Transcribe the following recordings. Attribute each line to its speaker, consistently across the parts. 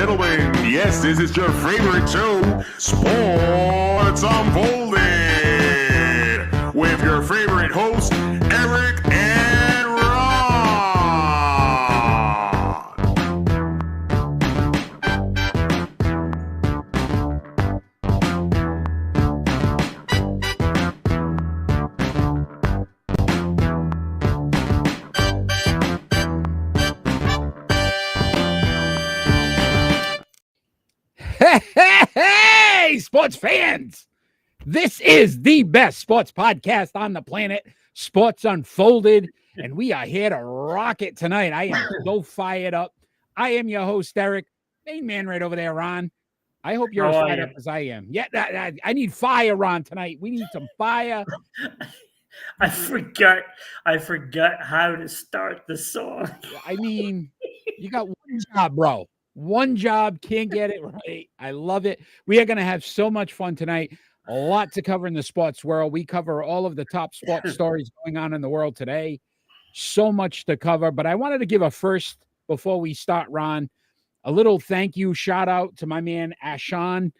Speaker 1: gentlemen, yes, this is your favorite show, Sports Unfolded, with your favorite hosts, Eric and Ron.
Speaker 2: Hey, sports fans! This is the best sports podcast on the planet, Sports Unfolded, and we are here to rock it tonight. I am so fired up. I am your host, Eric, main man right over there, Ron. I hope you're as fired up as I am. Yeah, I need fire, Ron, tonight. We need some fire.
Speaker 3: I forgot how to start the song.
Speaker 2: I mean, you got one job, bro. One job, can't get it right. I love it. We are going to have so much fun tonight. A lot to cover in the sports world. We cover all of the top sports stories going on in the world today. So much to cover. But I wanted to give a first, before we start, Ron, a little thank you, shout out to my man Ashan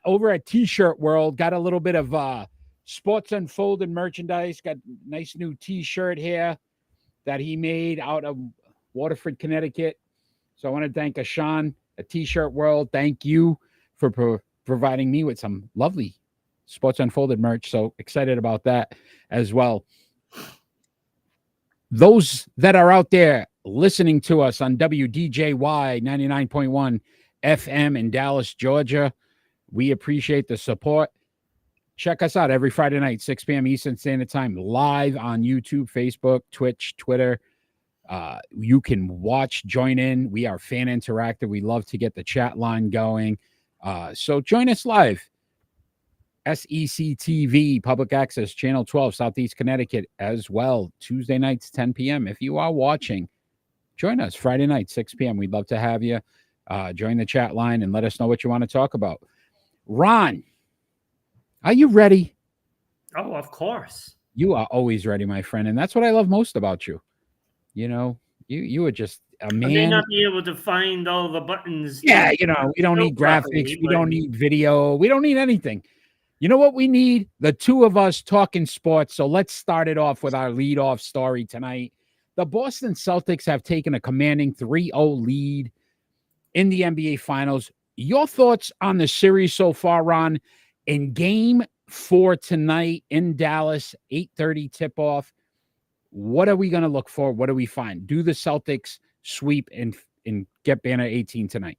Speaker 2: over at T-Shirt World. Got a little bit of Sports Unfolded merchandise. Got a nice new T-shirt here that he made out of Waterford, Connecticut. So I want to thank Ashan at T-Shirt World. Thank you for providing me with some lovely Sports Unfolded merch. So excited about that as well. Those that are out there listening to us on WDJY 99.1 FM in Dallas, Georgia, we appreciate the support. Check us out every Friday night, 6 p.m. Eastern Standard Time, live on YouTube, Facebook, Twitch, Twitter. You can watch, join in. We are fan interactive. We love to get the chat line going. So join us live. SEC TV, Public Access, Channel 12, Southeast Connecticut as well. Tuesday nights, 10 p.m. If you are watching, join us Friday night, 6 p.m. We'd love to have you. Join the chat line and let us know what you want to talk about. Ron, are you ready?
Speaker 3: Oh, of course.
Speaker 2: You are always ready, my friend. And that's what I love most about you. You know, you are just a man.
Speaker 3: I may not be able to find all the buttons.
Speaker 2: Yeah, you know, we don't need graphics. We don't need video. We don't need anything. You know what we need? The two of us talking sports. So let's start it off with our leadoff story tonight. The Boston Celtics have taken a commanding 3-0 lead in the NBA Finals. Your thoughts on the series so far, Ron? In Game 4 tonight in Dallas, 8:30 tip-off. What are we going to look for? What do we find? Do the Celtics sweep and get banner 18 tonight?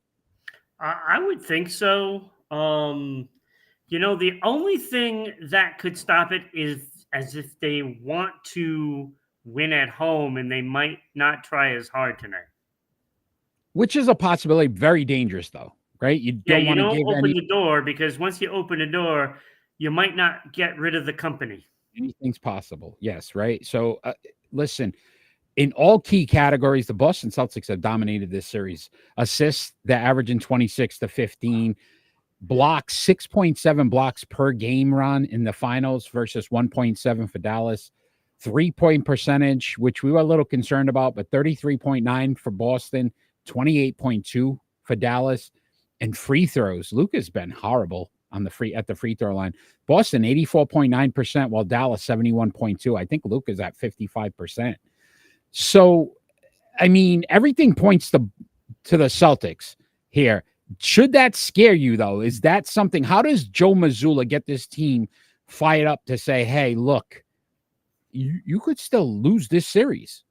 Speaker 3: I would think so. You know, the only thing that could stop it is as if they want to win at home and they might not try as hard tonight.
Speaker 2: Which is a possibility. Very dangerous, though, right? You don't want to give
Speaker 3: open the door, because once you open the door, you might not get rid of the company.
Speaker 2: Anything's possible. Yes, right? So, listen, in all key categories, the Boston Celtics have dominated this series. Assists, they're averaging 26 to 15. Blocks, 6.7 blocks per game run in the finals versus 1.7 for Dallas. 3-point percentage, which we were a little concerned about, but 33.9 for Boston, 28.2 for Dallas. And free throws, Luka's been horrible at the free throw line. Boston 84.9%, while Dallas 71.2. I think Luka's at 55%. So, I mean, everything points to the Celtics here. Should that scare you, though? Is that something? How does Joe Mazzulla get this team fired up to say, hey, look, you could still lose this series?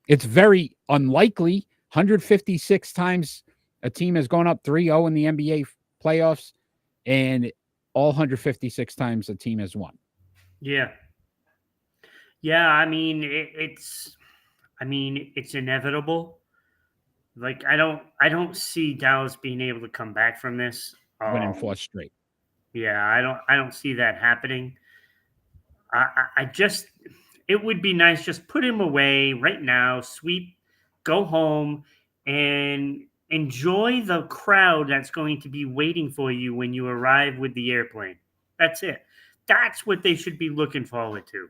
Speaker 2: It's very unlikely. 156 times a team has gone up 3-0 in the NBA playoffs, and all 156 times a team has won.
Speaker 3: Yeah. Yeah, I mean, it's inevitable. Like, I don't see Dallas being able to come back from this.
Speaker 2: Winning 4 straight.
Speaker 3: Yeah, I don't see that happening. I just, it would be nice, just put him away right now, sweep, go home, and enjoy the crowd that's going to be waiting for you when you arrive with the airplane. That's it. That's what they should be looking forward to.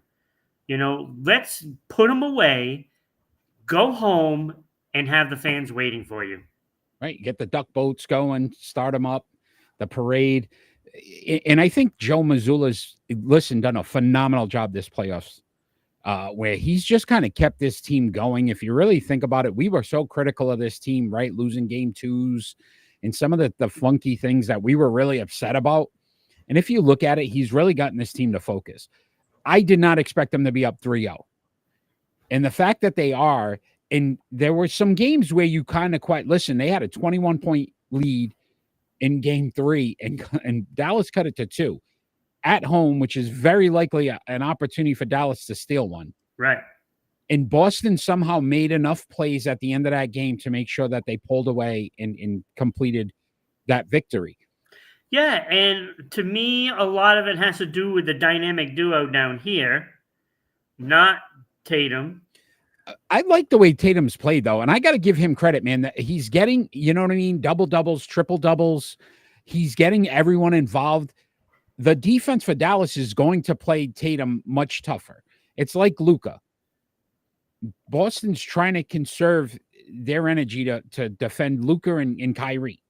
Speaker 3: You know, let's put them away, go home, and have the fans waiting for you.
Speaker 2: right? Get the duck boats going, start them up, the parade. And I think Joe Mazzulla's, done a phenomenal job this playoffs, where he's just kind of kept this team going. If you really think about it, we were so critical of this team, right? Losing game twos and some of the funky things that we were really upset about. And if you look at it, he's really gotten this team to focus. I did not expect them to be up 3-0. And the fact that they are, and there were some games where you kind of listen, they had a 21-point lead in game 3, and Dallas cut it to 2 at home, which is very likely an opportunity for Dallas to steal one.
Speaker 3: Right.
Speaker 2: And Boston somehow made enough plays at the end of that game to make sure that they pulled away and completed that victory.
Speaker 3: Yeah, and to me, a lot of it has to do with the dynamic duo down here, not Tatum.
Speaker 2: I like the way Tatum's played, though, and I got to give him credit, man. That he's getting, you know what I mean, double doubles, triple doubles. He's getting everyone involved. The defense for Dallas is going to play Tatum much tougher. It's like Luka. Boston's trying to conserve their energy to defend Luka and Kyrie.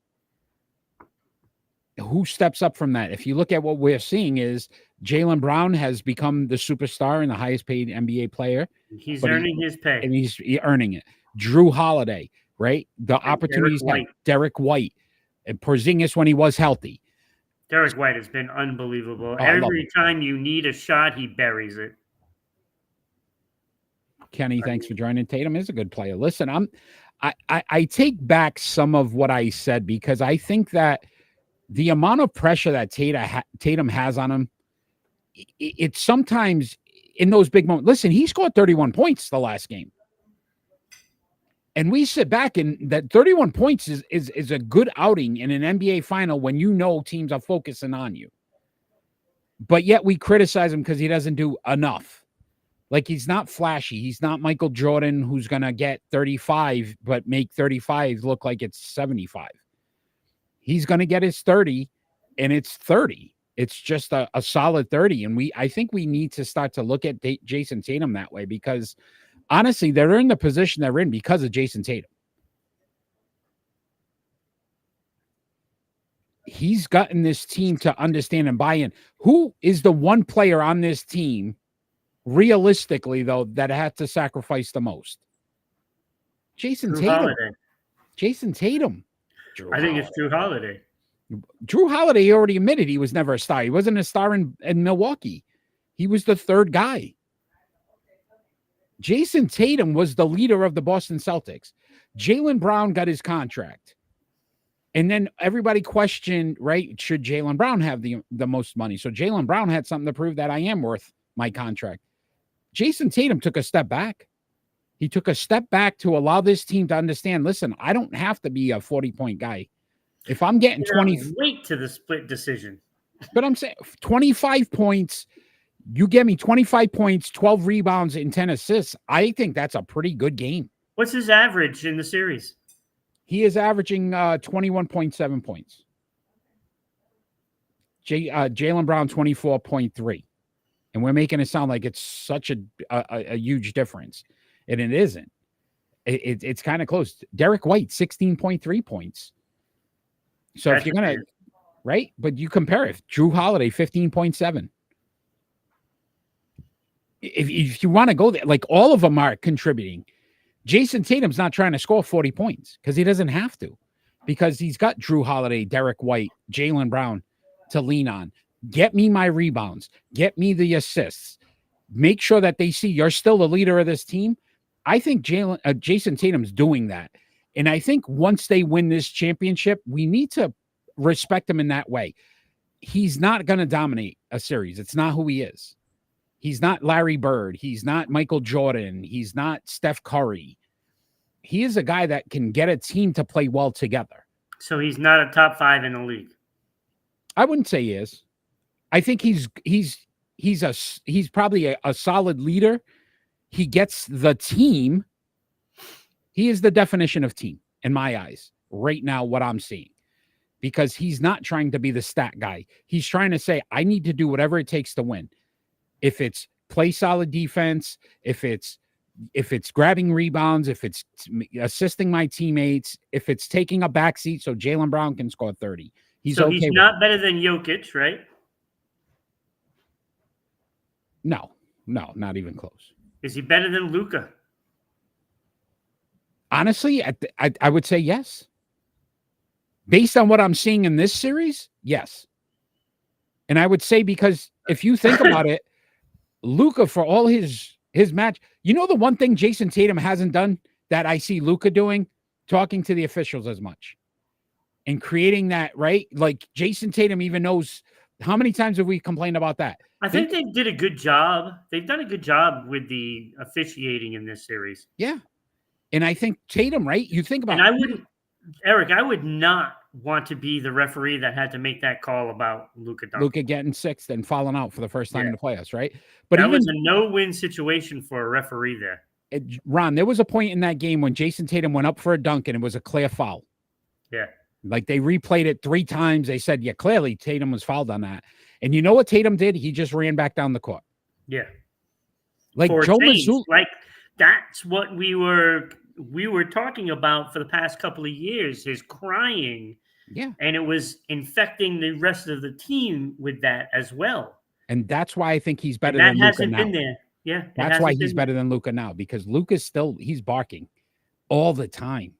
Speaker 2: Who steps up from that? If you look at what we're seeing is Jaylen Brown has become the superstar and the highest paid NBA player.
Speaker 3: He's earning his pay.
Speaker 2: And he's earning it. Drew Holiday, right? The opportunities. Derek White. And Porzingis when he was healthy.
Speaker 3: Derek White has been unbelievable. Every time you need a shot, he buries it.
Speaker 2: Kenny, thanks for joining. Tatum is a good player. Listen, I take back some of what I said because I think that the amount of pressure that Tatum has on him, it's sometimes in those big moments. Listen, he scored 31 points the last game. And we sit back and that 31 points is a good outing in an NBA final when you know teams are focusing on you. But yet we criticize him because he doesn't do enough. Like he's not flashy. He's not Michael Jordan who's going to get 35 but make 35 look like it's 75. He's going to get his 30 and it's 30. It's just a solid 30. And I think we need to start to look at Jason Tatum that way because honestly, they're in the position they're in because of Jason Tatum. He's gotten this team to understand and buy in. Who is the one player on this team, realistically, though, that had to sacrifice the most? Jason Tatum.
Speaker 3: Holiday.
Speaker 2: Jason Tatum.
Speaker 3: I think it's Drew Holiday.
Speaker 2: Drew Holiday already admitted he was never a star. He wasn't a star in Milwaukee. He was the third guy. Jason Tatum was the leader of the Boston Celtics. Jaylen Brown got his contract. And then everybody questioned, right, should Jaylen Brown have the most money? So Jaylen Brown had something to prove that I am worth my contract. Jason Tatum took a step back. He took a step back to allow this team to understand, listen, I don't have to be a 40-point guy. If I'm getting 20...
Speaker 3: Wait to the split decision.
Speaker 2: But I'm saying 25 points... You get me 25 points, 12 rebounds, and 10 assists. I think that's a pretty good game.
Speaker 3: What's his average in the series?
Speaker 2: He is averaging 21.7 points. Jaylen Brown, 24.3. And we're making it sound like it's such a huge difference. And it isn't. It's kind of close. Derek White, 16.3 points. So that's if you're going to, right? But you compare it. Drew Holiday, 15.7. If you want to go there, like all of them are contributing. Jason Tatum's not trying to score 40 points because he doesn't have to, because he's got Drew Holiday, Derek White, Jaylen Brown to lean on. Get me my rebounds. Get me the assists. Make sure that they see you're still the leader of this team. I think Jason Tatum's doing that. And I think once they win this championship, we need to respect him in that way. He's not going to dominate a series. It's not who he is. He's not Larry Bird. He's not Michael Jordan. He's not Steph Curry. He is a guy that can get a team to play well together.
Speaker 3: So he's not a top 5 in the league.
Speaker 2: I wouldn't say he is. I think he's probably a solid leader. He gets the team. He is the definition of team in my eyes right now, what I'm seeing, because he's not trying to be the stat guy. He's trying to say, I need to do whatever it takes to win. If it's play solid defense, if it's if it's grabbing rebounds, if it's assisting my teammates, if it's taking a backseat so Jaylen Brown can score 30. He's
Speaker 3: so
Speaker 2: okay
Speaker 3: he's
Speaker 2: with
Speaker 3: not
Speaker 2: it.
Speaker 3: better than Jokic, right?
Speaker 2: No, not even close.
Speaker 3: Is he better than Luka?
Speaker 2: Honestly, I would say yes. Based on what I'm seeing in this series, yes. And I would say because if you think about it, Luka, for all his match, the one thing Jason Tatum hasn't done that I see Luka doing, talking to the officials as much and creating that, right? Like Jason Tatum even knows how many times have we complained about that?
Speaker 3: I think they did a good job. They've done a good job with the officiating in this series.
Speaker 2: Yeah. And I think Tatum, right? You think about
Speaker 3: Eric, I would not want to be the referee that had to make that call about Luka Doncic.
Speaker 2: Luka getting sixth and falling out for the first time in the playoffs, right? But
Speaker 3: that was a no-win situation for a referee there.
Speaker 2: Ron, there was a point in that game when Jason Tatum went up for a dunk and it was a clear foul.
Speaker 3: Yeah.
Speaker 2: Like they replayed it 3 times. They said, yeah, clearly Tatum was fouled on that. And you know what Tatum did? He just ran back down the court.
Speaker 3: Yeah.
Speaker 2: Like Joe Mazzulla.
Speaker 3: Like that's what we were talking about for the past couple of years, his crying.
Speaker 2: Yeah.
Speaker 3: And it was infecting the rest of the team with that as well.
Speaker 2: And that's why I think he's better than Luka now. That hasn't
Speaker 3: been there. Yeah.
Speaker 2: That's why he's better than Luka now, because Luka's he's barking all the time.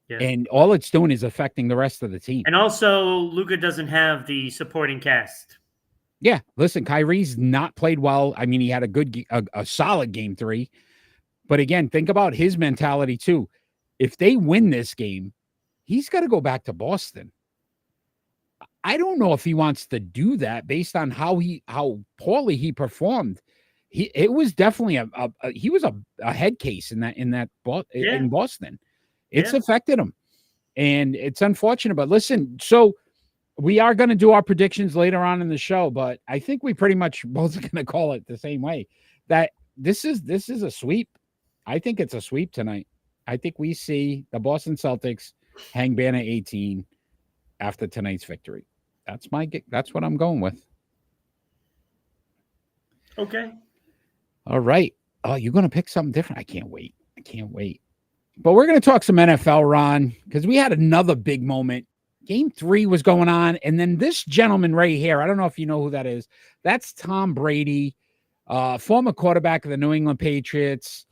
Speaker 2: Yeah. And all it's doing is affecting the rest of the team.
Speaker 3: And also, Luka doesn't have the supporting cast.
Speaker 2: Yeah. Listen, Kyrie's not played well. I mean, he had a solid game 3. But again, think about his mentality too. If they win this game, he's got to go back to Boston. I don't know if he wants to do that based on how poorly he performed. It was definitely he was a head case in Boston. It's affected him, and it's unfortunate. But listen, so we are going to do our predictions later on in the show, but I think we pretty much both are going to call it the same way. That this is a sweep. I think it's a sweep tonight. I think we see the Boston Celtics hang banner 18 after tonight's victory. That's what I'm going with.
Speaker 3: Okay.
Speaker 2: All right. Oh, you're going to pick something different. I can't wait. But we're going to talk some NFL, Ron, because we had another big moment. Game 3 was going on, and then this gentleman right here, I don't know if you know who that is. That's Tom Brady, former quarterback of the New England Patriots,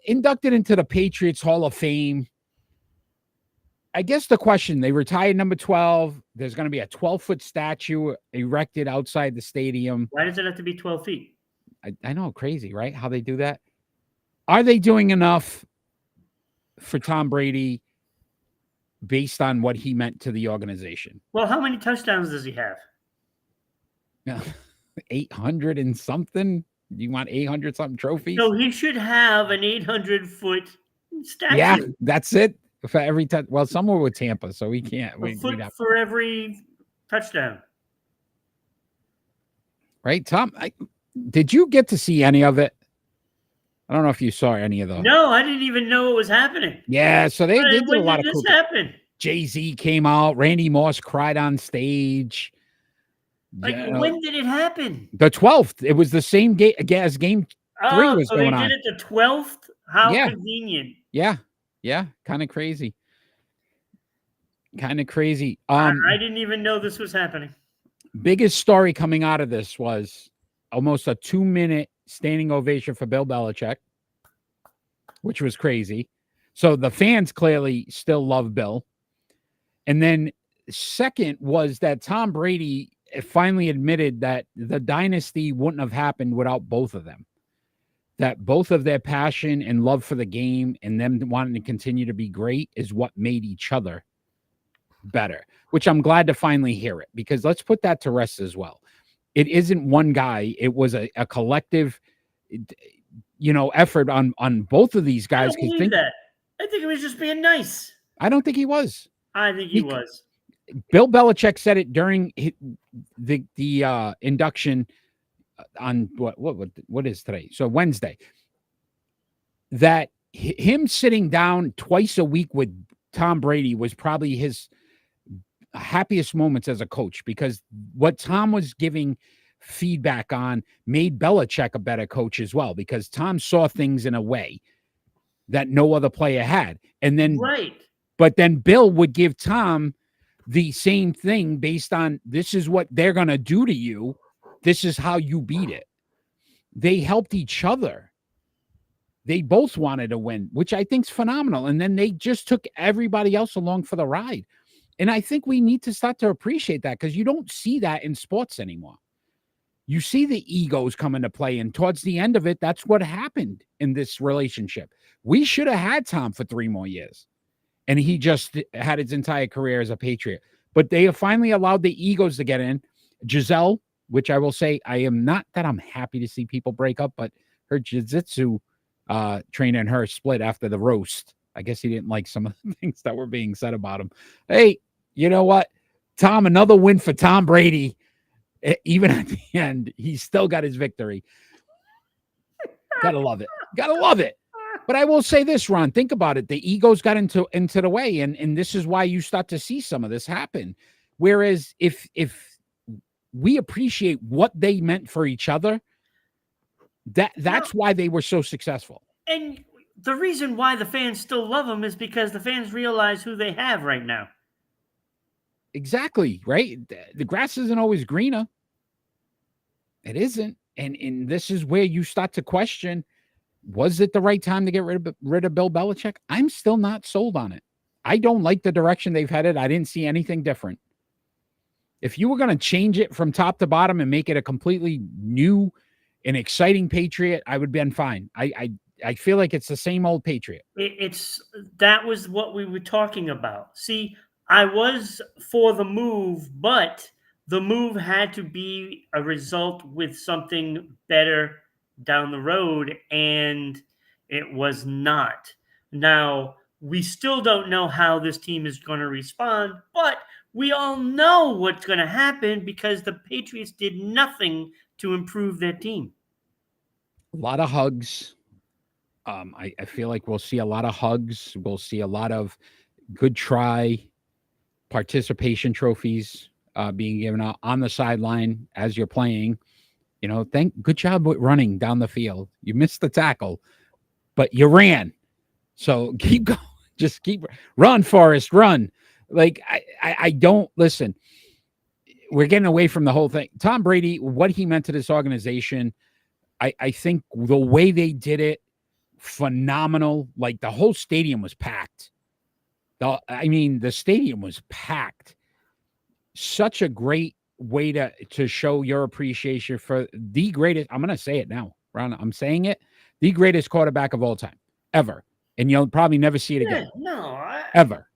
Speaker 2: inducted into the Patriots Hall of Fame. I guess the question, they retired number 12. There's going to be a 12-foot statue erected outside the stadium.
Speaker 3: Why does it have to be 12 feet?
Speaker 2: I know, crazy, right? How they do that. Are they doing enough for Tom Brady based on what he meant to the organization?
Speaker 3: Well, how many touchdowns does he have?
Speaker 2: 800 and something. You want 800 something trophies?
Speaker 3: So he should have an 800-foot statue.
Speaker 2: Yeah, that's it for every touch. Well, somewhere with Tampa, so we can't.
Speaker 3: A foot for every touchdown.
Speaker 2: Right, Tom? Did you get to see any of it? I don't know if you saw any of those.
Speaker 3: No, I didn't even know it was happening.
Speaker 2: Yeah, so they did a lot of
Speaker 3: cool. When did this happen?
Speaker 2: Jay-Z came out. Randy Moss cried on stage.
Speaker 3: When did it happen?
Speaker 2: The 12th. It was the same game as game 3 was going on.
Speaker 3: They did it the 12th? How convenient.
Speaker 2: Yeah. Kind of crazy. I
Speaker 3: didn't even know this was happening.
Speaker 2: Biggest story coming out of this was almost a 2-minute standing ovation for Bill Belichick, which was crazy. So the fans clearly still love Bill. And then second was that Tom Brady finally admitted that the dynasty wouldn't have happened without both of them. That both of their passion and love for the game and them wanting to continue to be great is what made each other better, which I'm glad to finally hear it, because let's put that to rest as well. It isn't one guy. It was a collective, effort on both of these guys.
Speaker 3: I don't believe that. I think he was just being nice.
Speaker 2: I don't think he was.
Speaker 3: I think he was.
Speaker 2: Bill Belichick said it during the induction on what is today? So Wednesday. That him sitting down twice a week with Tom Brady was probably his happiest moments as a coach, because what Tom was giving feedback on made Belichick a better coach as well, because Tom saw things in a way that no other player had. And then, but then Bill would give Tom the same thing based on, this is what they're going to do to you. This is how you beat it. They helped each other. They both wanted to win, which I think is phenomenal. And then they just took everybody else along for the ride. And I think we need to start to appreciate that, because you don't see that in sports anymore. You see the egos come into play. And towards the end of it, that's what happened in this relationship. We should have had Tom for 3 more years. And he just had his entire career as a Patriot. But they have finally allowed the egos to get in. Giselle, which I will say, I am not that I'm happy to see people break up, but her jiu-jitsu trainer and her split after the roast. I guess he didn't like some of the things that were being said about him. Hey, you know what? Tom, another win for Tom Brady. Even at the end, he still got his victory. Gotta love it. Gotta love it. But I will say this, Ron, think about it. The egos got into the way, and this is why you start to see some of this happen. Whereas if we appreciate what they meant for each other, that's why they were so successful.
Speaker 3: And the reason why the fans still love them is because the fans realize who they have right now.
Speaker 2: Exactly, right? The grass isn't always greener. It isn't. And this is where you start to question, was it the right time to get rid of Bill Belichick? I'm still not sold on it. I don't like the direction they've headed. I didn't see anything different. If you were going to change it from top to bottom and make it a completely new and exciting Patriot, I would have been fine. I feel like it's the same old Patriot.
Speaker 3: That was what we were talking about. See, I was for the move, but the move had to be a result with something better down the road, and it was not. Now, we still don't know how this team is going to respond, but we all know what's going to happen because the Patriots did nothing to improve their team.
Speaker 2: A lot of hugs. I feel like we'll see a lot of hugs. We'll see a lot of good try participation trophies being given out on the sideline as you're playing. You know, good job with running down the field. You missed the tackle, but you ran. So keep going. Just run, Forrest, run. Like, I don't listen. We're getting away from the whole thing. Tom Brady, what he meant to this organization, I think the way they did it, phenomenal. Like, the whole stadium was packed. The stadium was packed. Such a great way to show your appreciation for the greatest. I'm going to say it now, Ron. I'm saying it. The greatest quarterback of all time, ever. And you'll probably never see it again. Ever.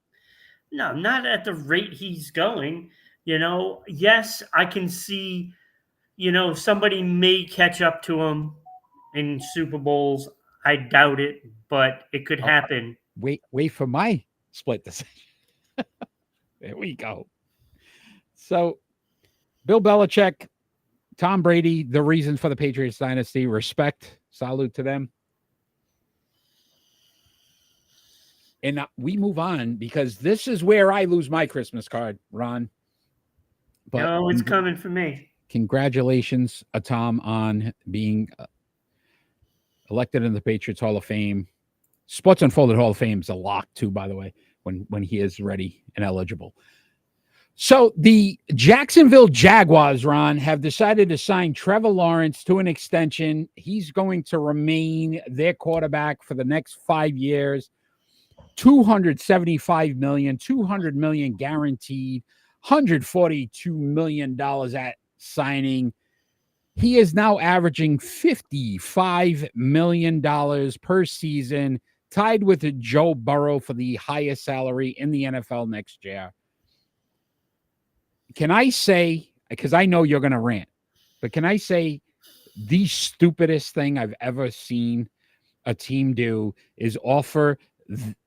Speaker 3: No, not at the rate he's going. Yes, I can see, somebody may catch up to him in Super Bowls. I doubt it, but it could happen.
Speaker 2: Wait for my split decision. There we go. So, Bill Belichick, Tom Brady, the reason for the Patriots dynasty, respect, salute to them. And we move on because this is where I lose my Christmas card, Ron.
Speaker 3: But it's coming for me.
Speaker 2: Congratulations, Tom, on being elected in the Patriots Hall of Fame. Sports Unfolded Hall of Fame is a lock, too, by the way, when he is ready and eligible. So the Jacksonville Jaguars, Ron, have decided to sign Trevor Lawrence to an extension. He's going to remain their quarterback for the next 5 years. $275 million, $200 million guaranteed, $142 million at signing. He is now averaging $55 million per season, tied with Joe Burrow for the highest salary in the NFL next year. Can I say, because I know you're going to rant, but can I say the stupidest thing I've ever seen a team do is offer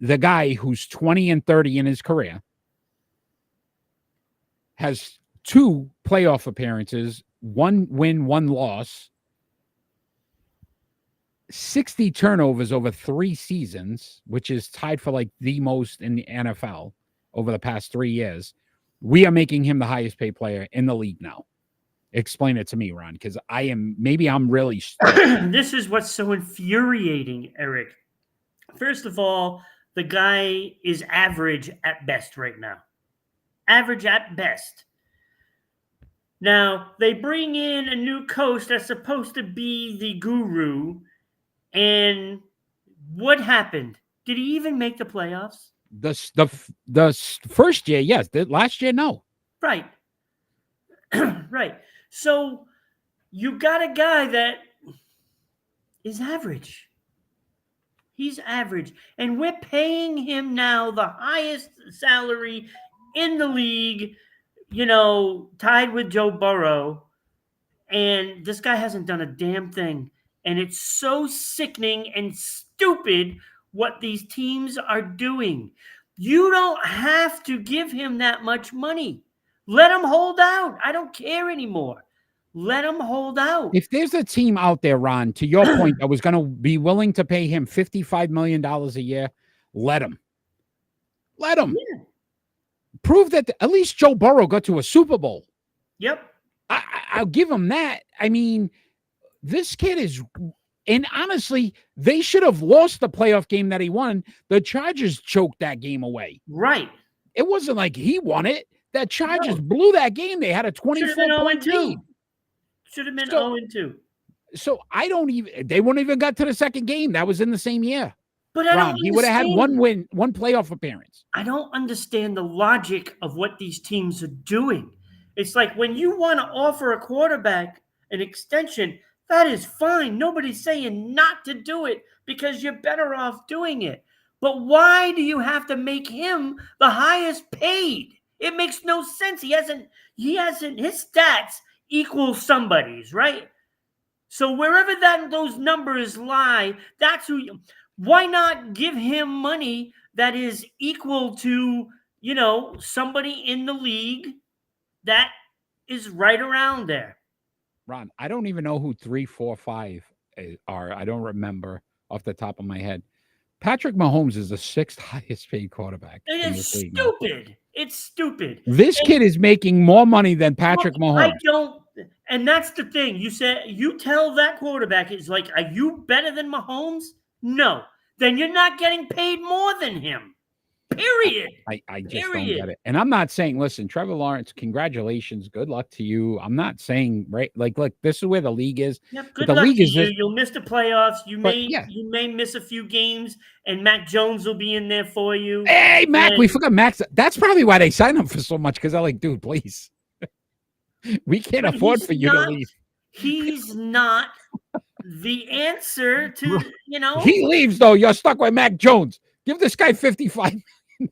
Speaker 2: the guy who's 20 and 30 in his career, has 2 playoff appearances, 1 win, 1 loss, 60 turnovers over 3 seasons, which is tied for like the most in the NFL over the past 3 years. We are making him the highest paid player in the league now. Explain it to me, Ron, because maybe I'm really.
Speaker 3: This is what's so infuriating, Eric. First of all, the guy is average at best right now. Average at best. Now, they bring in a new coach that's supposed to be the guru. And what happened? Did he even make the playoffs?
Speaker 2: The first year, yes. The last year, no.
Speaker 3: Right. Right. So you got a guy that is average. He's average. And we're paying him now the highest salary in the league, tied with Joe Burrow. And this guy hasn't done a damn thing. And it's so sickening and stupid what these teams are doing. You don't have to give him that much money. Let him hold out. I don't care anymore. Let him hold out.
Speaker 2: If there's a team out there, Ron, to your point, that was going to be willing to pay him $55 million a year, let him. Let him. Yeah. Prove that at least Joe Burrow got to a Super Bowl.
Speaker 3: Yep.
Speaker 2: I'll give him that. I mean, this kid is, and honestly, they should have lost the playoff game that he won. The Chargers choked that game away.
Speaker 3: Right.
Speaker 2: It wasn't like he won it. The Chargers blew that game. They had a 24-point lead.
Speaker 3: Should have been 0-2.
Speaker 2: So they wouldn't even got to the second game. That was in the same year.
Speaker 3: But
Speaker 2: he would have had one win, one playoff appearance.
Speaker 3: I don't understand the logic of what these teams are doing. It's like when you want to offer a quarterback an extension, that is fine. Nobody's saying not to do it because you're better off doing it. But why do you have to make him the highest paid? It makes no sense. He hasn't, his stats equal somebody's, right? So wherever those numbers lie, that's why not give him money that is equal to, somebody in the league that is right around there.
Speaker 2: Ron, I don't even know who 3, 4, 5 are. I don't remember off the top of my head. Patrick Mahomes is the 6th highest paid quarterback.
Speaker 3: It's stupid. It's stupid.
Speaker 2: This kid is making more money than Patrick Mahomes.
Speaker 3: And that's the thing. You tell that quarterback, it's like, are you better than Mahomes? No. Then you're not getting paid more than him. Period.
Speaker 2: I just don't get it. And I'm not saying, listen, Trevor Lawrence, congratulations. Good luck to you. I'm not saying, right, like, look, this is where the league is.
Speaker 3: Yep, good luck to you. You'll miss the playoffs. You may miss a few games, and Mac Jones will be in there for you.
Speaker 2: Hey, Mac, we forgot Mac. That's probably why they signed him for so much, because they're like, dude, please. We can't afford for you to leave.
Speaker 3: He's not the answer to,
Speaker 2: He leaves, though. You're stuck with Mac Jones. Give this guy $55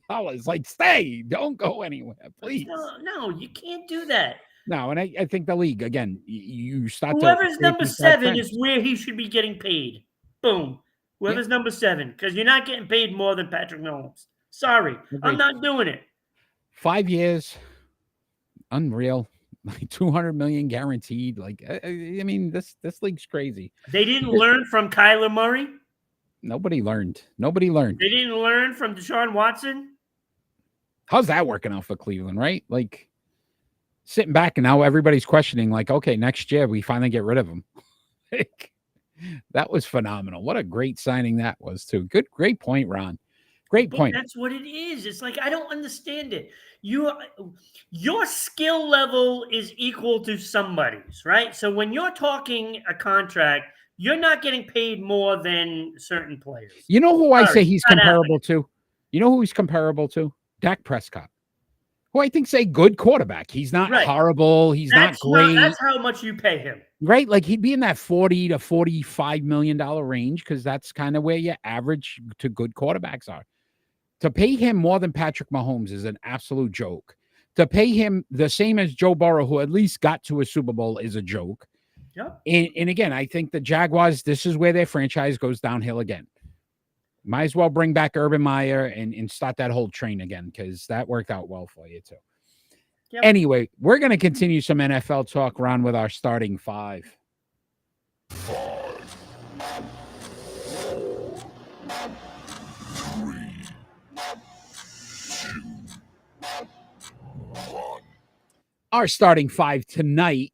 Speaker 2: million. Like, stay. Don't go anywhere, please.
Speaker 3: No, you can't do that.
Speaker 2: No, and I think the league, again, you start
Speaker 3: whoever's number 7 is where he should be getting paid. Boom. Whoever's number 7, because you're not getting paid more than Patrick Mahomes. Sorry. I'm not doing it.
Speaker 2: 5 years. Unreal. Like $200 million guaranteed. Like, I mean, this league's crazy.
Speaker 3: They didn't learn from Kyler Murray.
Speaker 2: Nobody learned.
Speaker 3: They didn't learn from Deshaun Watson.
Speaker 2: How's that working out for Cleveland, right? Like, sitting back and now everybody's questioning, like, okay, next year we finally get rid of him. That was phenomenal. What a great signing that was, too. Great point, Ron. Great point.
Speaker 3: That's what it is. It's like, I don't understand it. Your skill level is equal to somebody's, right? So when you're talking a contract, you're not getting paid more than certain players.
Speaker 2: You know who I say he's comparable to? You know who he's comparable to? Dak Prescott, who I think's a good quarterback. He's not horrible. He's not great.
Speaker 3: That's how much you pay him.
Speaker 2: Right? Like, he'd be in that $40 to $45 million range, because that's kind of where your average to good quarterbacks are. To pay him more than Patrick Mahomes is an absolute joke. To pay him the same as Joe Burrow, who at least got to a Super Bowl, is a joke.
Speaker 3: Yep.
Speaker 2: And again, I think the Jaguars, this is where their franchise goes downhill again. Might as well bring back Urban Meyer and start that whole train again, because that worked out well for you, too. Yep. Anyway, we're going to continue some NFL talk, Ron, with our starting 5.
Speaker 1: 5, 4, 3, 2, 1.
Speaker 2: Our starting 5 tonight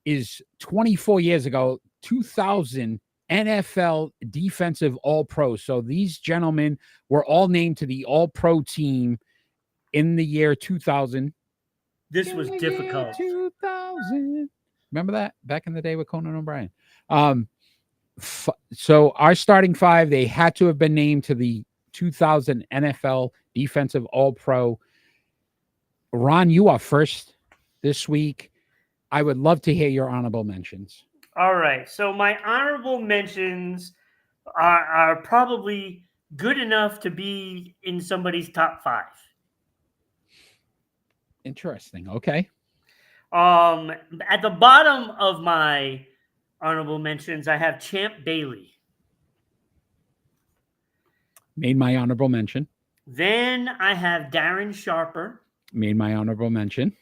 Speaker 2: is 24 years ago, 2000 NFL Defensive All-Pro. So these gentlemen were all named to the All-Pro team in the year 2000.
Speaker 3: This was difficult.
Speaker 2: 2000. Remember that back in the day with Conan O'Brien? So our starting five, they had to have been named to the 2000 NFL Defensive All-Pro. Ron, you are first this week. I would love to hear your honorable mentions.
Speaker 3: All right. So my honorable mentions are probably good enough to be in somebody's top 5.
Speaker 2: Interesting. Okay.
Speaker 3: At the bottom of my honorable mentions, I have Champ Bailey.
Speaker 2: Made my honorable mention.
Speaker 3: Then I have Darren Sharper.
Speaker 2: Made my honorable mention.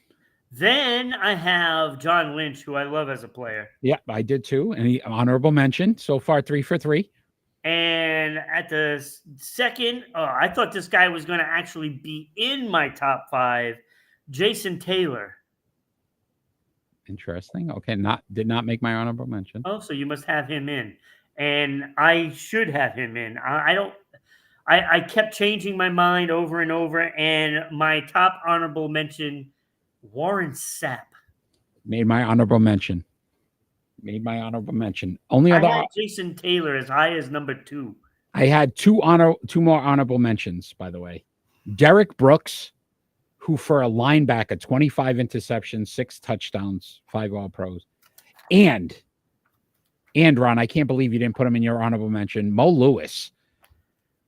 Speaker 3: Then I have John Lynch, who I love as a player.
Speaker 2: Yeah, I did too. And he honorable mention. So far, 3 for 3.
Speaker 3: And at the second, I thought this guy was going to actually be in my top 5. Jason Taylor.
Speaker 2: Interesting. Okay, did not make my honorable mention.
Speaker 3: Oh, so you must have him in, and I should have him in. I kept changing my mind over and over, and my top honorable mention, Warren Sapp.
Speaker 2: Made my honorable mention. Only other.
Speaker 3: I had Jason Taylor as high as number 2.
Speaker 2: I had two more honorable mentions, by the way. Derek Brooks, who for a linebacker, 25 interceptions, 6 touchdowns, 5 All-Pros. And Ron, I can't believe you didn't put him in your honorable mention, Mo Lewis.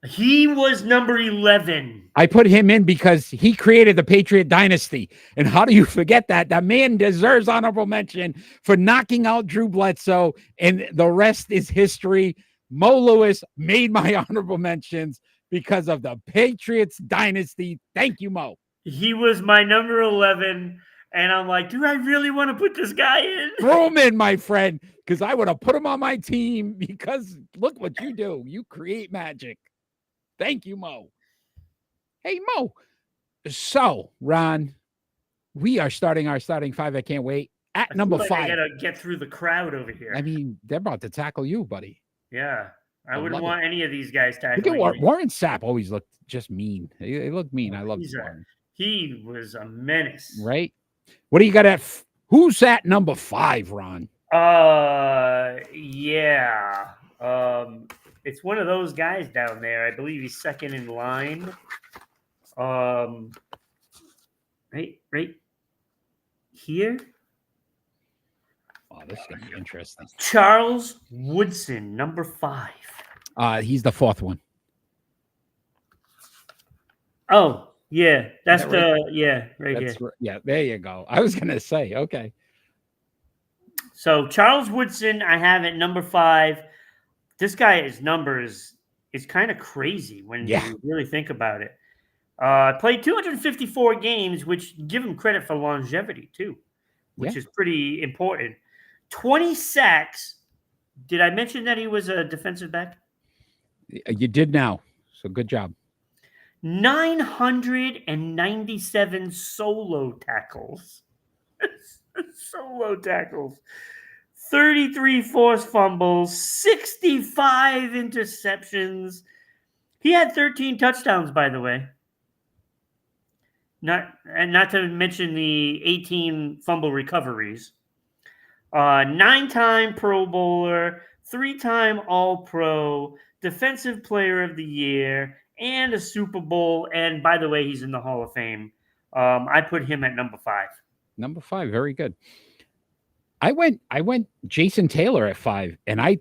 Speaker 3: He was number 11.
Speaker 2: I put him in because he created the Patriot dynasty. And how do you forget that? That man deserves honorable mention for knocking out Drew Bledsoe, and the rest is history. Mo Lewis made my honorable mentions because of the Patriots dynasty. Thank you, Mo.
Speaker 3: He was my number 11, and I'm like, do I really want to put this guy in?
Speaker 2: Throw him in, my friend, because I would have put him on my team because look what you do. You create magic. Thank you, Mo. Hey, Mo. So, Ron, we are starting our starting 5. I can't wait. At number 5.
Speaker 3: I got to get through the crowd over here.
Speaker 2: I mean, they're about to tackle you, buddy.
Speaker 3: Yeah. I wouldn't want any of these guys tackling
Speaker 2: Look at
Speaker 3: me.
Speaker 2: Warren Sapp always looked just mean. He looked mean. I love Warren.
Speaker 3: He was a menace.
Speaker 2: Right? What do you got at? Who's at number 5, Ron?
Speaker 3: Yeah. It's one of those guys down there. I believe he's second in line. Right here.
Speaker 2: Oh, this is gonna be interesting.
Speaker 3: Charles Woodson, number 5.
Speaker 2: He's the 4th one.
Speaker 3: Oh, yeah. That's
Speaker 2: right
Speaker 3: here.
Speaker 2: Yeah, there you go. I was gonna say, okay.
Speaker 3: So Charles Woodson, I have at number 5. This guy's numbers is kind of crazy when you really think about it. Played 254 games, which give him credit for longevity too, which is pretty important. 20 sacks. Did I mention that he was a defensive back?
Speaker 2: You did now. So good job.
Speaker 3: 997 solo tackles. 33 forced fumbles, 65 interceptions. He had 13 touchdowns, by the way. Not to mention the 18 fumble recoveries. 9-time Pro Bowler, 3-time All-Pro, Defensive Player of the Year, and a Super Bowl. And by the way, he's in the Hall of Fame. I put him at number 5.
Speaker 2: Number 5, very good. I went Jason Taylor at 5, and I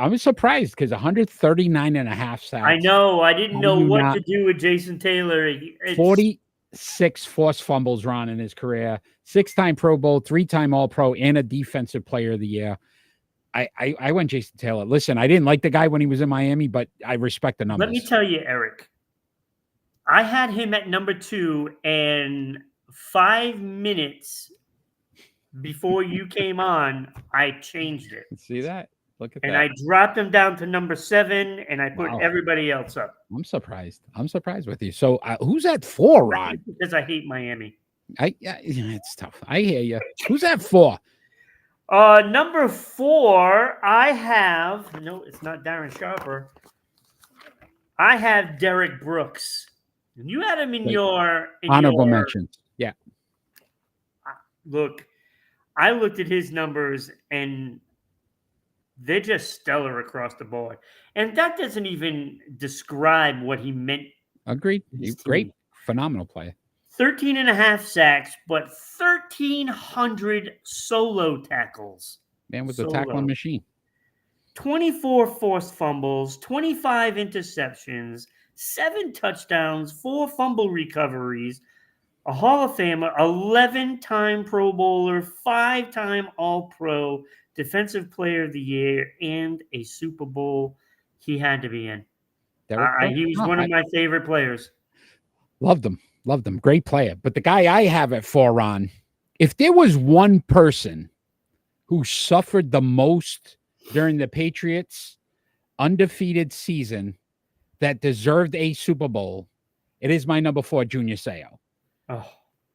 Speaker 2: was surprised because 139.5 sacks.
Speaker 3: I know. I didn't know what to do with Jason Taylor.
Speaker 2: 46 forced fumbles, Ron, in his career. 6-time Pro Bowl, 3-time All-Pro, and a Defensive Player of the Year. I went Jason Taylor. Listen, I didn't like the guy when he was in Miami, but I respect the numbers.
Speaker 3: Let me tell you, Eric. I had him at number 2, and 5 minutes before you came on, I changed it.
Speaker 2: See that? Look at that.
Speaker 3: And I dropped him down to number 7, and I put everybody else up.
Speaker 2: I'm surprised. I'm surprised with you. So who's at 4, Ron?
Speaker 3: Because I hate Miami.
Speaker 2: It's tough. I hear you. Who's at 4?
Speaker 3: Number 4, I have no, it's not Darren Sharper. I have Derek Brooks. And you had him in
Speaker 2: Wait.
Speaker 3: your
Speaker 2: Honorable mentions. Yeah.
Speaker 3: Look. I looked at his numbers and they're just stellar across the board. And that doesn't even describe what he meant.
Speaker 2: Agreed.
Speaker 3: His
Speaker 2: Great,
Speaker 3: team.
Speaker 2: phenomenal player.
Speaker 3: 13 and a half sacks, but 1,300 solo tackles.
Speaker 2: Man was a tackling machine.
Speaker 3: 24 forced fumbles, 25 interceptions, 7 touchdowns, 4 fumble recoveries, a Hall of Famer, 11-time Pro Bowler, 5-time All-Pro, Defensive Player of the Year, and a Super Bowl he had to be in. He was one of my favorite players.
Speaker 2: Loved him. Loved him. Great player. But the guy I have at 4, Ron, if there was one person who suffered the most during the Patriots' undefeated season that deserved a Super Bowl, it is my number 4, Junior Seau.
Speaker 3: Oh.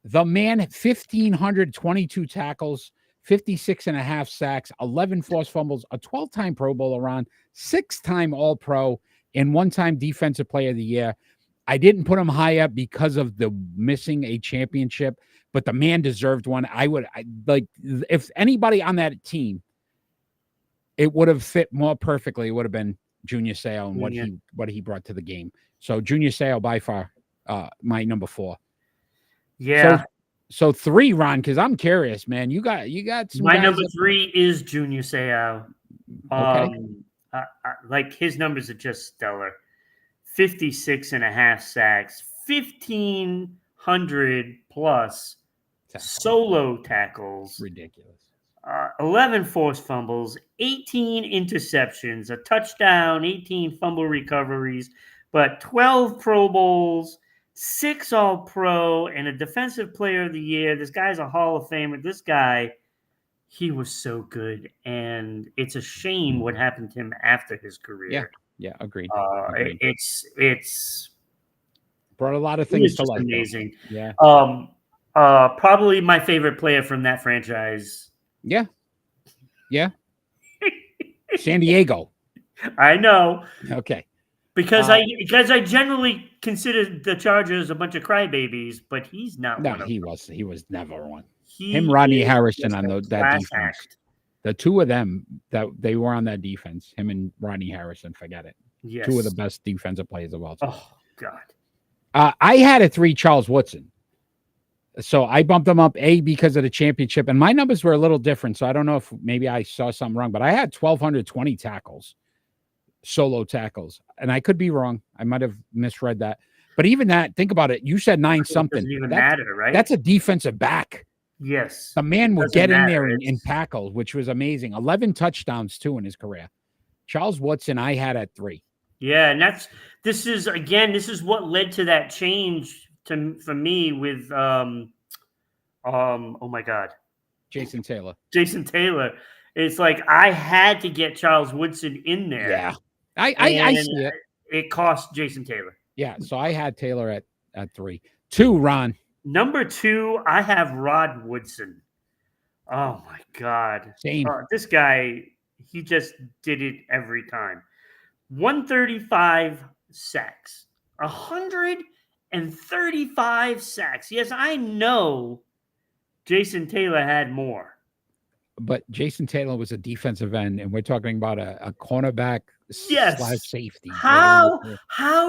Speaker 2: The man, 1,522 tackles, 56 and a half sacks, 11 forced fumbles, a 12-time Pro Bowler, Ron, 6-time All-Pro, and 1-time Defensive Player of the Year. I didn't put him high up because of the missing a championship, but the man deserved one. If anybody on that team, it would have fit more perfectly. It would have been Junior Seau and what he brought to the game. So Junior Seau by far, my number 4.
Speaker 3: Yeah.
Speaker 2: So 3, Ron, because I'm curious, man. You got some.
Speaker 3: My number 3 is Junior Seau.
Speaker 2: Okay.
Speaker 3: Like his numbers are just stellar. 56 and a half sacks, 1,500 plus solo tackles.
Speaker 2: Ridiculous.
Speaker 3: 11 forced fumbles, 18 interceptions, a touchdown, 18 fumble recoveries, but 12 Pro Bowls, 6 All-Pro, and a Defensive Player of the Year. This guy's a Hall of Famer. This guy, he was so good, and it's a shame what happened to him after his career.
Speaker 2: Yeah, agreed.
Speaker 3: It's
Speaker 2: brought a lot of things to life.
Speaker 3: Amazing.
Speaker 2: Yeah.
Speaker 3: Probably my favorite player from that franchise.
Speaker 2: Yeah. San Diego.
Speaker 3: I know.
Speaker 2: Okay.
Speaker 3: Because I generally consider the Chargers a bunch of crybabies, but he's not one of them.
Speaker 2: He was never one. Him, Rodney Harrison on that defense. Act. The two of them that they were on that defense, him and Rodney Harrison, forget it. Yes. 2 of the best defensive players of all time.
Speaker 3: Oh, God.
Speaker 2: I had at 3 Charles Woodson. So I bumped him up, because of the championship. And my numbers were a little different. So I don't know if maybe I saw something wrong, but I had 1,220 tackles, solo tackles. And I could be wrong. I might have misread that. But even that, think about it. You said 9 something.
Speaker 3: Doesn't even matter, right?
Speaker 2: That's a defensive back.
Speaker 3: Yes.
Speaker 2: The man would get in there and tackle, which was amazing. 11 touchdowns, too, in his career. Charles Woodson, I had at 3.
Speaker 3: Yeah, and this is what led to that change for me with oh my God,
Speaker 2: Jason Taylor.
Speaker 3: It's like I had to get Charles Woodson in there.
Speaker 2: Yeah, I see it.
Speaker 3: It cost Jason Taylor.
Speaker 2: Yeah, so I had Taylor at 3. 2, Ron.
Speaker 3: Number 2, I have Rod Woodson. Oh my God,
Speaker 2: same.
Speaker 3: This guy, he just did it every time. 135 sacks, 135 sacks. Yes, I know Jason Taylor had more.
Speaker 2: But Jason Taylor was a defensive end, and we're talking about a cornerback / safety.
Speaker 3: How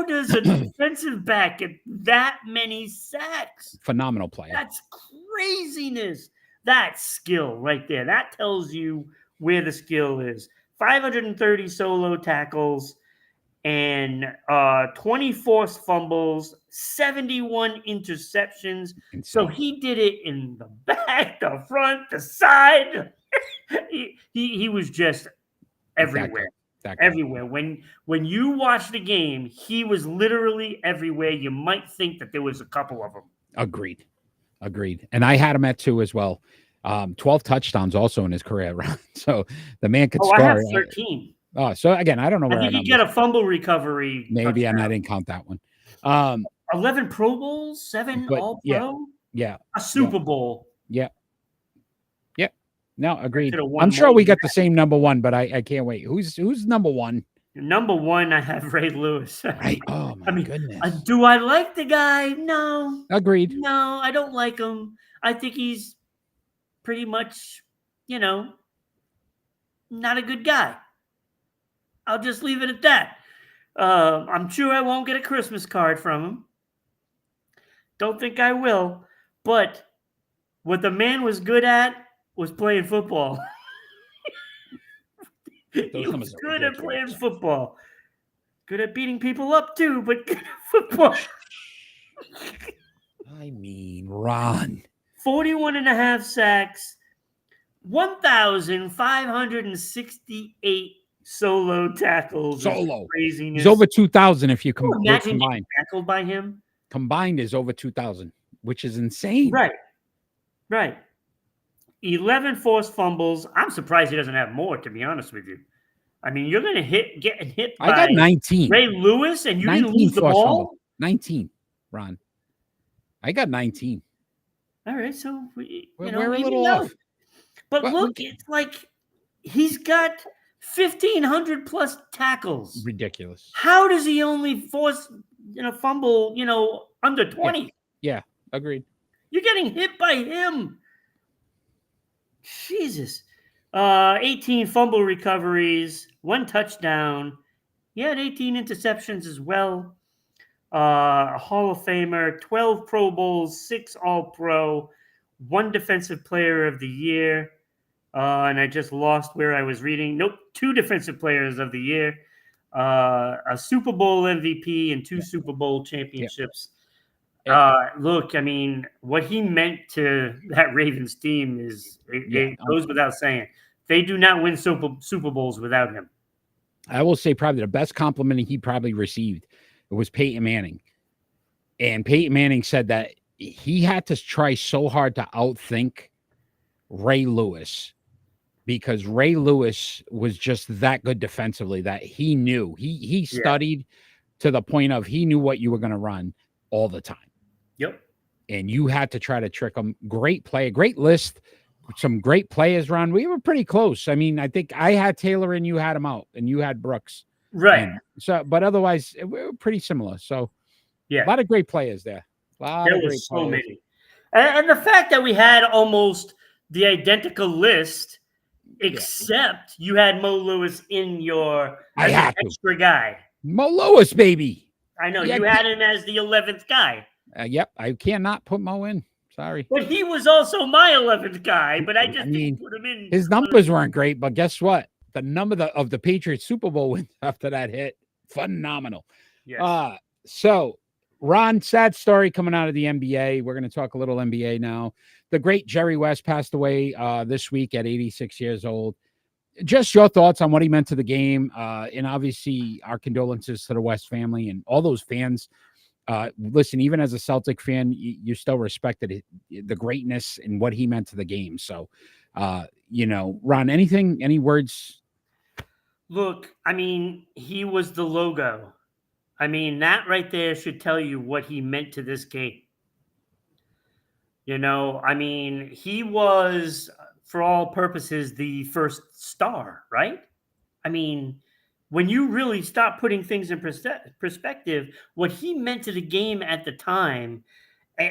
Speaker 3: does a defensive back get that many sacks?
Speaker 2: Phenomenal player.
Speaker 3: That's craziness. That's skill right there. That tells you where the skill is. 530 solo tackles and 20 forced fumbles, 71 interceptions. Insane. So he did it in the back, the front, the side. he was just everywhere. Everywhere. When you watch the game, he was literally everywhere. You might think that there was a couple of them.
Speaker 2: Agreed. And I had him at 2 as well. 12 touchdowns also in his career. So the man could score.
Speaker 3: I have 13.
Speaker 2: Oh, so again, I don't know where
Speaker 3: I think he get a fumble recovery.
Speaker 2: Maybe, and I didn't count that one.
Speaker 3: 11 Pro Bowls, 7 All-Pro.
Speaker 2: Yeah.
Speaker 3: A Super Bowl.
Speaker 2: Yeah. No, agreed.
Speaker 3: Could've won
Speaker 2: I'm sure
Speaker 3: more
Speaker 2: we
Speaker 3: than
Speaker 2: got the same number one, but I can't wait. Who's number one?
Speaker 3: Number one, I have Ray Lewis.
Speaker 2: Right. Oh
Speaker 3: I
Speaker 2: my
Speaker 3: mean,
Speaker 2: goodness.
Speaker 3: do I like the guy? No,
Speaker 2: Agreed.
Speaker 3: no, I don't like him. I think he's pretty much, you know, not a good guy. I'll just leave it at that. I'm sure I won't get a Christmas card from him. Don't think I will. But what the man was good at was playing football. He
Speaker 2: Those
Speaker 3: was
Speaker 2: numbers are
Speaker 3: good at playing
Speaker 2: ridiculous.
Speaker 3: football. Good at beating people up too, but good at football.
Speaker 2: I mean, Ron.
Speaker 3: 41 and a half sacks, 1,568 solo tackles.
Speaker 2: Solo.
Speaker 3: Craziness.
Speaker 2: He's over 2,000 if you
Speaker 3: Can you
Speaker 2: combine.
Speaker 3: imagine getting tackled by him?
Speaker 2: Combined is over 2,000, which is insane.
Speaker 3: Right. Right. 11 forced fumbles. I'm surprised he doesn't have more, to be honest with you. I mean, you're going to get hit by
Speaker 2: I got 19.
Speaker 3: Ray Lewis, and you didn't
Speaker 2: 19
Speaker 3: lose the
Speaker 2: forced
Speaker 3: ball?
Speaker 2: fumble. 19, Ron. I got 19.
Speaker 3: All right, so
Speaker 2: We're a
Speaker 3: even
Speaker 2: little
Speaker 3: though-
Speaker 2: off.
Speaker 3: But
Speaker 2: But
Speaker 3: look, it's like he's got 1,500 plus tackles.
Speaker 2: Ridiculous.
Speaker 3: How does he only force fumble under 20?
Speaker 2: Yeah, agreed.
Speaker 3: You're getting hit by him. Jesus. 18 fumble recoveries, 1 touchdown. He had 18 interceptions as well. A Hall of Famer, 12 Pro Bowls, 6 All-Pro, 1 Defensive Player of the Year. And I just lost where I was reading. Nope, 2 Defensive Players of the Year. A Super Bowl MVP and 2 Super Bowl championships. Look, I mean, what he meant to that Ravens team it goes without saying. They do not win Super Bowls without him.
Speaker 2: I will say probably the best compliment he probably received was Peyton Manning. And Peyton Manning said that he had to try so hard to outthink Ray Lewis because Ray Lewis was just that good defensively that he knew. He studied to the point of he knew what you were going to run all the time.
Speaker 3: Yep.
Speaker 2: And you had to try to trick him. Great play, great list. Some great players, Ron. We were pretty close. I mean, I think I had Taylor and you had him out, and you had Brooks.
Speaker 3: Right.
Speaker 2: And so, but otherwise, we were pretty similar. So,
Speaker 3: yeah,
Speaker 2: a lot of great players there.
Speaker 3: There was so many. And the fact that we had almost the identical list, except you had Mo Lewis in your extra guy.
Speaker 2: Mo Lewis, baby.
Speaker 3: I know. You had him as the 11th guy.
Speaker 2: Yep. I cannot put Mo in. Sorry.
Speaker 3: But he was also my 11th guy, but I just didn't put him in.
Speaker 2: His numbers weren't great, but guess what? The number of the Patriots Super Bowl wins after that hit, phenomenal.
Speaker 3: Yes.
Speaker 2: So, Ron, sad story coming out of the NBA. We're going to talk a little NBA now. The great Jerry West passed away this week at 86 years old. Just your thoughts on what he meant to the game, and obviously our condolences to the West family and all those fans. Listen, even as a Celtic fan, you still respected the greatness and what he meant to the game. So, Ron, any words?
Speaker 3: Look, I mean, he was the logo. I mean, that right there should tell you what he meant to this game. I mean, he was, for all purposes, the first star, right? I mean, when you really stop putting things in perspective, what he meant to the game at the time,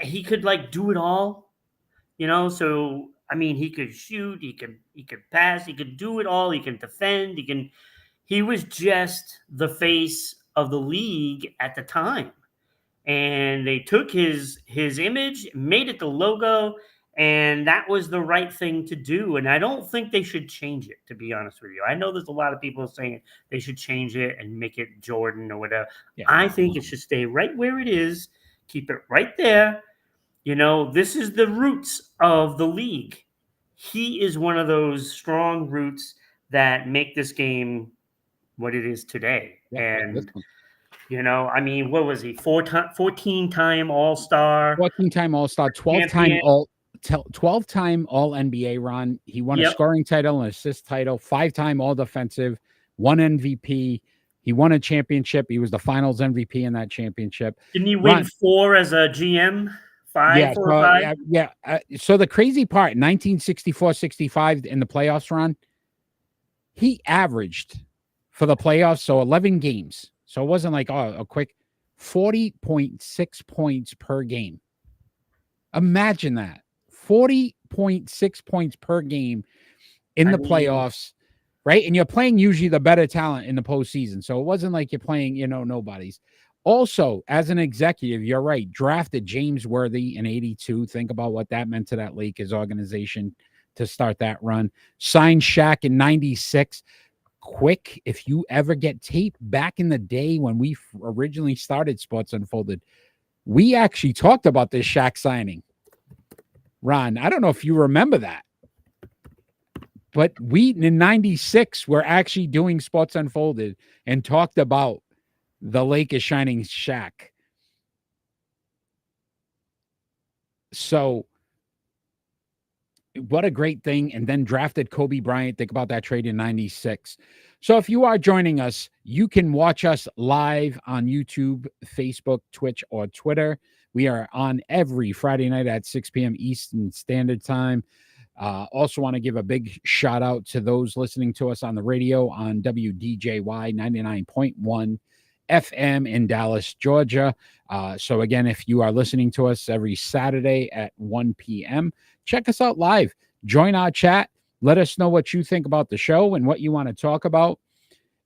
Speaker 3: he could do it all, So I mean, he could shoot, he could pass, he could do it all. He can defend. He was just the face of the league at the time, and they took his image, made it the logo. And that was the right thing to do. And I don't think they should change it, to be honest with you. I know there's a lot of people saying they should change it and make it Jordan or whatever. Yeah. I think it should stay right where it is. Keep it right there. This is the roots of the league. He is one of those strong roots that make this game what it is today. Yeah, and, I mean, what was he? 14-time All-Star.
Speaker 2: 14-time All-Star, 12-time All-NBA, Ron. He won a scoring title, an assist title, 5-time All-Defensive, 1 MVP. He won a championship. He was the finals MVP in that championship.
Speaker 3: Didn't he win 4 as a GM? Five,
Speaker 2: Yeah,
Speaker 3: 4 or 5.
Speaker 2: So the crazy part, 1964-65 in the playoffs run, he averaged for the playoffs, so 11 games. So it wasn't like a quick 40.6 points per game. Imagine that. 40.6 points per game in the playoffs, right? And you're playing usually the better talent in the postseason. So it wasn't like you're playing, nobodies. Also, as an executive, you're right, drafted James Worthy in 82. Think about what that meant to that Lakers organization to start that run. Signed Shaq in 96. Quick, if you ever get tape back in the day when we originally started Sports Unfolded, we actually talked about this Shaq signing. Ron, I don't know if you remember that, but we in 96 were actually doing Sports Unfolded and talked about the Lakers shining Shaq. So what a great thing. And then drafted Kobe Bryant. Think about that trade in 96. So if you are joining us, you can watch us live on YouTube, Facebook, Twitch, or Twitter. We are on every Friday night at 6 p.m. Eastern Standard Time. Also want to give a big shout out to those listening to us on the radio on WDJY 99.1 FM in Dallas, Georgia. So again, if you are listening to us every Saturday at 1 p.m., check us out live. Join our chat. Let us know what you think about the show and what you want to talk about.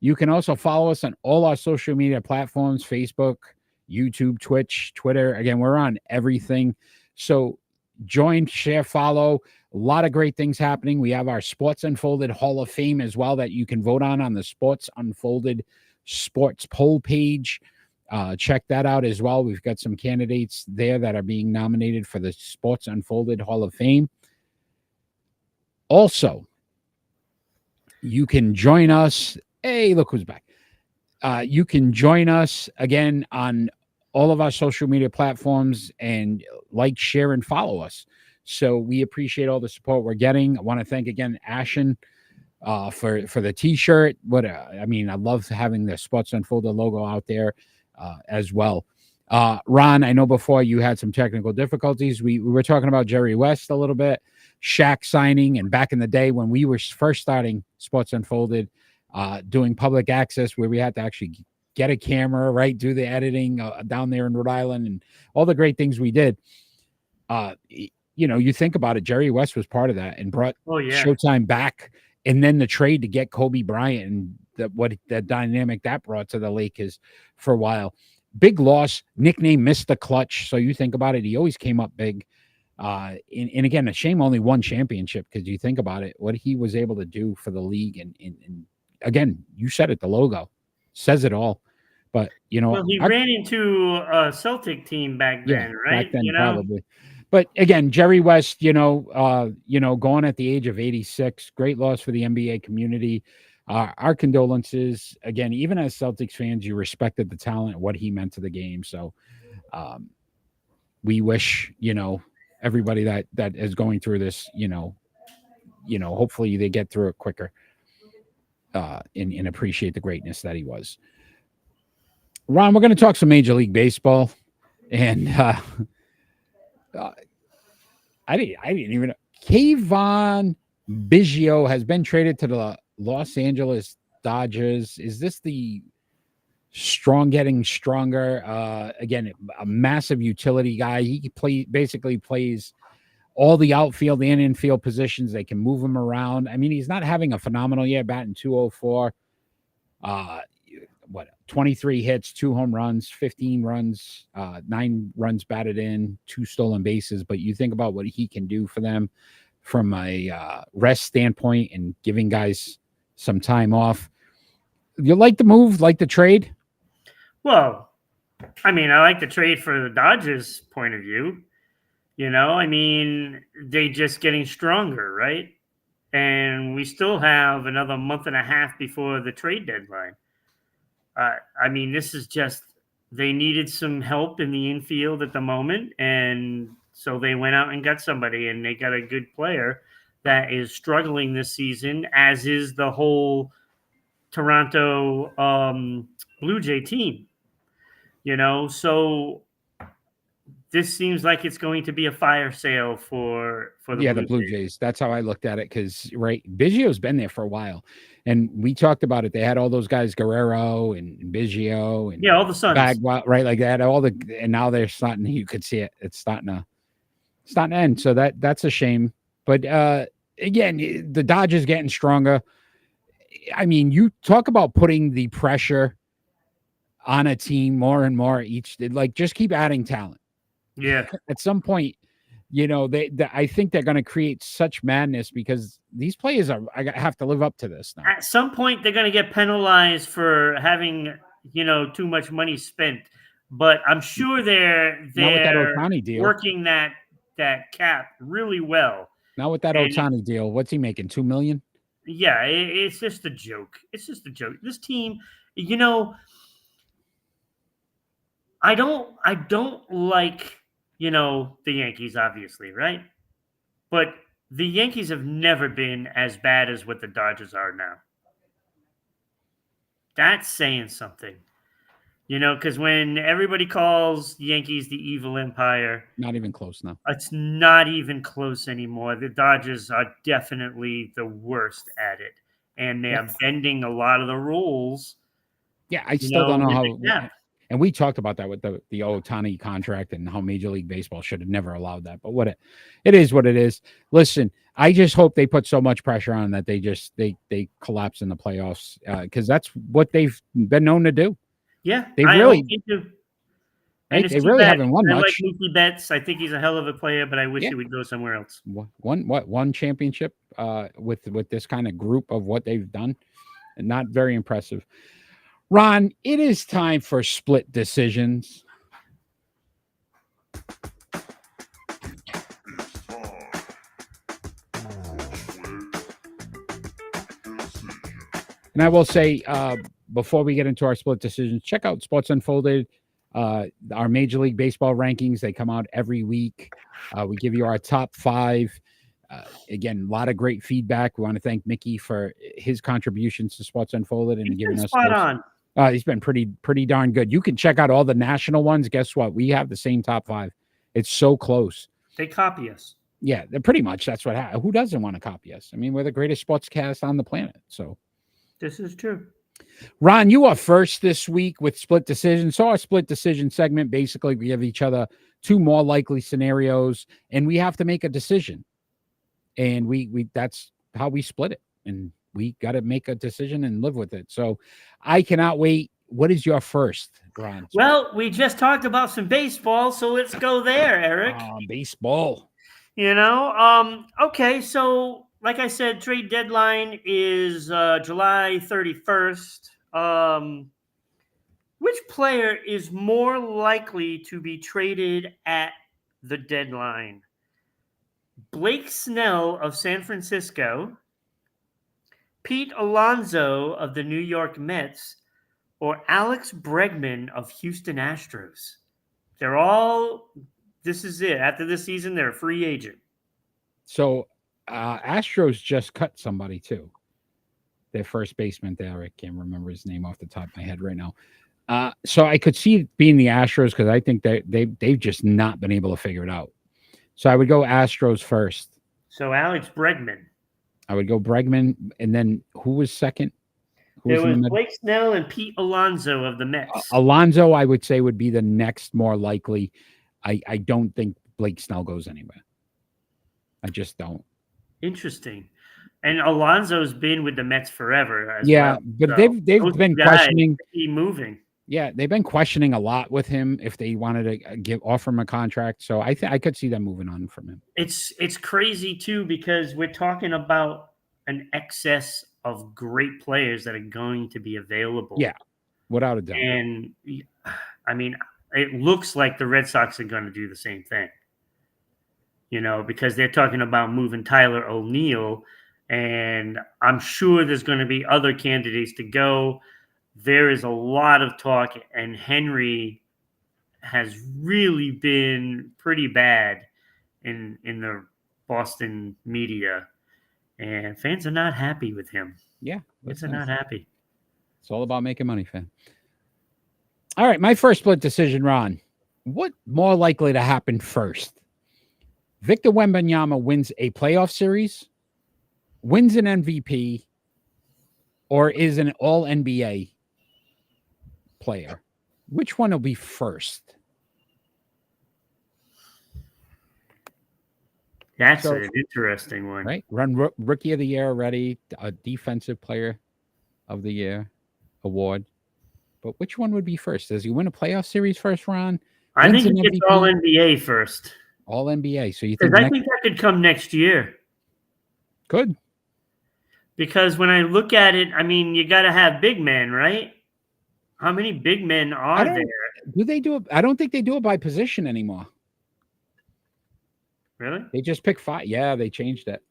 Speaker 2: You can also follow us on all our social media platforms, Facebook, YouTube, Twitch, Twitter. Again, we're on everything. So join, share, follow. A lot of great things happening. We have our Sports Unfolded Hall of Fame as well that you can vote on the Sports Unfolded Sports poll page. Check that out as well. We've got some candidates there that are being nominated for the Sports Unfolded Hall of Fame. Also, you can join us. Hey, look who's back. You can join us again on all of our social media platforms and like, share, and follow us. So we appreciate all the support we're getting. I want to thank again Ashen for the t-shirt. I love having the Sports Unfolded logo out there as well. Ron, I know before you had some technical difficulties. We were talking about Jerry West a little bit, Shaq signing, and back in the day when we were first starting Sports Unfolded, doing public access where we had to actually get a camera, right, do the editing down there in Rhode Island and all the great things we did. You think about it, Jerry West was part of that and brought Showtime back, and then the trade to get Kobe Bryant and the dynamic that brought to the Lakers for a while. Big loss, nickname Mr. Clutch. So you think about it, he always came up big. And again, a shame only one championship, because you think about it, what he was able to do for the league. And again, you said it, the logo says it all. But,
Speaker 3: he ran into a Celtic team back then, right?
Speaker 2: Back then, probably. But again, Jerry West, going at the age of 86, great loss for the NBA community. Our condolences. Again, even as Celtics fans, you respected the talent, what he meant to the game. So we wish, everybody that is going through this, hopefully they get through it quicker and appreciate the greatness that he was. Ron, we're going to talk some Major League Baseball. And I didn't even know. Kayvon Biggio has been traded to the Los Angeles Dodgers. Is this the getting stronger? Again, a massive utility guy. He basically plays all the outfield and infield positions. They can move him around. I mean, he's not having a phenomenal year, batting .204. 23 hits, 2 home runs, 15 runs, 9 runs batted in, 2 stolen bases. But you think about what he can do for them from a rest standpoint and giving guys some time off. You like the move, like the trade?
Speaker 3: Well, I like the trade for the Dodgers' point of view. They just getting stronger, right? And we still have another month and a half before the trade deadline. This is just, they needed some help in the infield at the moment. And so they went out and got somebody, and they got a good player that is struggling this season, as is the whole Toronto Blue Jay team. So this seems like it's going to be a fire sale for
Speaker 2: the Blue Jays. That's how I looked at it because Biggio's been there for a while, and we talked about it. They had all those guys, Guerrero and Biggio and
Speaker 3: all the Suns,
Speaker 2: Bagwell, right? Like that, and now they're starting. You could see it. It's starting to end. So that's a shame. But again, the Dodgers getting stronger. I mean, you talk about putting the pressure on a team more and more each. Like, just keep adding talent.
Speaker 3: Yeah.
Speaker 2: At some point, I think they're going to create such madness because these players have to live up to this now.
Speaker 3: At some point, they're going to get penalized for having, too much money spent. But I'm sure they're
Speaker 2: with that Ohtani deal,
Speaker 3: working that cap really well.
Speaker 2: Now with that Ohtani deal, what's he making? $2 million?
Speaker 3: Yeah, it's just a joke. It's just a joke. This team, I don't like, the Yankees, obviously, right? But the Yankees have never been as bad as what the Dodgers are now. That's saying something. Because when everybody calls the Yankees the evil empire,
Speaker 2: not even close now.
Speaker 3: It's not even close anymore. The Dodgers are definitely the worst at it, and they are bending a lot of the rules.
Speaker 2: Yeah, I still don't know how. And we talked about that with the Ohtani contract and how Major League Baseball should have never allowed that. But it is what it is. Listen, I just hope they put so much pressure on that they collapse in the playoffs because that's what they've been known to do.
Speaker 3: Yeah,
Speaker 2: they really
Speaker 3: do.
Speaker 2: Right? They really haven't won much.
Speaker 3: I like Mookie Betts. I think he's a hell of a player, but I wish he would go somewhere else.
Speaker 2: One championship with this kind of group of what they've done, and not very impressive. Ron, it is time for split decisions. And I will say, before we get into our split decisions, check out Sports Unfolded, our Major League Baseball rankings. They come out every week. We give you our top 5. Again, a lot of great feedback. We want to thank Mickey for his contributions to Sports Unfolded and giving us
Speaker 3: spot on.
Speaker 2: He's been pretty darn good. You can check out all the national ones. Guess what? We have the same top 5. It's so close.
Speaker 3: They copy us.
Speaker 2: Yeah, pretty much. That's what happened. Who doesn't want to copy us? I mean, we're the greatest sportscast on the planet. So
Speaker 3: this is true.
Speaker 2: Ron, you are first this week with split decision. So our split decision segment, basically, we give each other 2 more likely scenarios, and we have to make a decision. And we that's how we split it. And we got to make a decision and live with it. So I cannot wait. What is your first, Ron?
Speaker 3: Well, we just talked about some baseball, so let's go there, Eric.
Speaker 2: Baseball.
Speaker 3: Okay, so like I said, trade deadline is July 31st. Which player is more likely to be traded at the deadline? Blake Snell of San Francisco, Pete Alonso of the New York Mets, or Alex Bregman of Houston Astros? This is it. After this season, they're a free agent.
Speaker 2: So Astros just cut somebody too. Their first baseman there. I can't remember his name off the top of my head right now. So I could see it being the Astros because I think that they've just not been able to figure it out. So I would go Astros first.
Speaker 3: So Alex Bregman.
Speaker 2: I would go Bregman, and then who was second?
Speaker 3: There was Blake Snell and Pete Alonso of the Mets.
Speaker 2: Alonso, I would say, would be the next more likely. I don't think Blake Snell goes anywhere. I just don't.
Speaker 3: Interesting. And Alonso's been with the Mets forever.
Speaker 2: But so they've been questioning.
Speaker 3: Moving.
Speaker 2: Yeah, they've been questioning a lot with him if they wanted to offer him a contract. So I could see them moving on from him.
Speaker 3: It's crazy too because we're talking about an excess of great players that are going to be available.
Speaker 2: Yeah, without a doubt.
Speaker 3: And I mean, it looks like the Red Sox are going to do the same thing. Because they're talking about moving Tyler O'Neill, and I'm sure there's going to be other candidates to go. There is a lot of talk, and Henry has really been pretty bad in the Boston media, and fans are not happy with him.
Speaker 2: Yeah,
Speaker 3: fans are not happy.
Speaker 2: It's all about making money, fan. All right, my first split decision, Ron. What more likely to happen first? Victor Wembanyama wins a playoff series, wins an MVP, or is an all NBA player? Which one will be first?
Speaker 3: That's an interesting one.
Speaker 2: Right? Rookie of the Year already, a Defensive Player of the Year award. But which one would be first? Does he win a playoff series first, Ron?
Speaker 3: I
Speaker 2: Wins
Speaker 3: think
Speaker 2: an
Speaker 3: he gets
Speaker 2: MVP?
Speaker 3: all NBA first.
Speaker 2: All NBA. So you
Speaker 3: Because
Speaker 2: think
Speaker 3: I think that could come next year.
Speaker 2: Good.
Speaker 3: Because when I look at it, I mean, you got to have big men, right? How many big men are there?
Speaker 2: Do they do it? I don't think they do it by position anymore.
Speaker 3: Really?
Speaker 2: They just pick 5. Yeah, they changed it.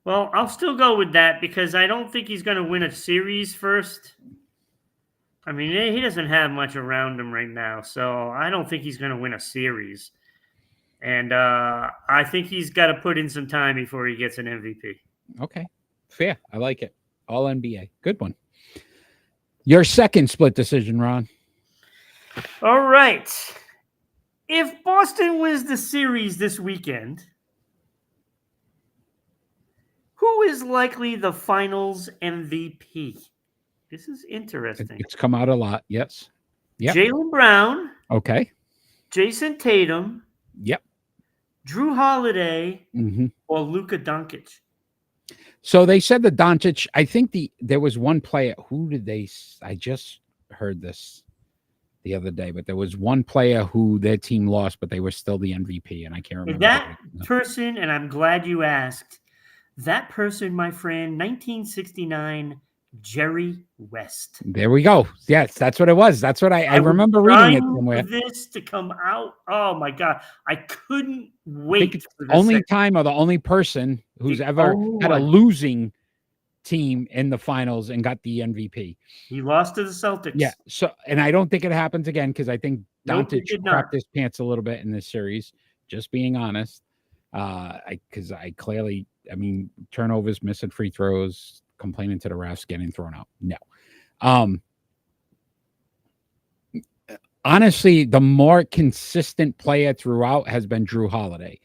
Speaker 3: Well, I'll still go with that because I don't think he's going to win a series first. I mean, he doesn't have much around him right now, so I don't think he's going to win a series. And I think he's got to put in some time before he gets an MVP.
Speaker 2: Okay. Fair. I like it. All NBA. Good one. Your second split decision, Ron.
Speaker 3: All right. If Boston wins the series this weekend, who is likely the finals MVP? This is interesting.
Speaker 2: It's come out a lot. Yes. Yep.
Speaker 3: Jaylen Brown.
Speaker 2: Okay.
Speaker 3: Jason Tatum.
Speaker 2: Yep.
Speaker 3: Drew Holiday.
Speaker 2: Mm-hmm.
Speaker 3: Or Luka Doncic.
Speaker 2: So they said the Doncic. I think there was one player. Who did they? I just heard this the other day, but there was one player who their team lost, but they were still the MVP, and I can't remember
Speaker 3: that person. And I'm glad you asked. That person, my friend, 1969. Jerry West.
Speaker 2: There we go. Yes, that's what it was. That's what I remember reading it somewhere.
Speaker 3: For this to come out. Oh my God. I couldn't wait.
Speaker 2: For the only time or the only person who's ever had a losing team in the finals and got the MVP.
Speaker 3: He lost to the Celtics.
Speaker 2: Yeah. So, and I don't think it happens again because I think Doncic crapped his pants a little bit in this series. Just being honest. Because I clearly, I mean, turnovers, missing free throws, complaining to the refs, getting thrown out. No. Honestly, the more consistent player throughout has been Drew Holiday.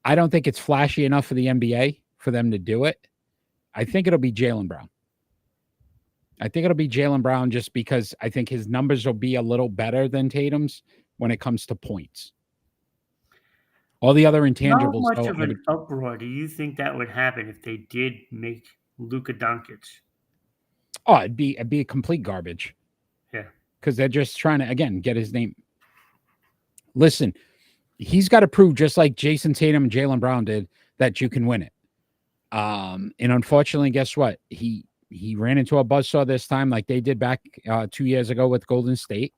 Speaker 2: I don't think it's flashy enough for the NBA for them to do it. I think it'll be Jaylen Brown. I think it'll be Jaylen Brown just because I think his numbers will be a little better than Tatum's when it comes to points. All the other intangibles.
Speaker 3: How much of an uproar do you think that would happen if they did make Luka Doncic?
Speaker 2: Oh, it'd be a complete garbage.
Speaker 3: Yeah.
Speaker 2: Because they're just trying to, again, get his name. Listen, he's got to prove, just like Jason Tatum and Jaylen Brown did, that you can win it. And unfortunately, guess what? He ran into a buzzsaw this time like they did back 2 years ago with Golden State.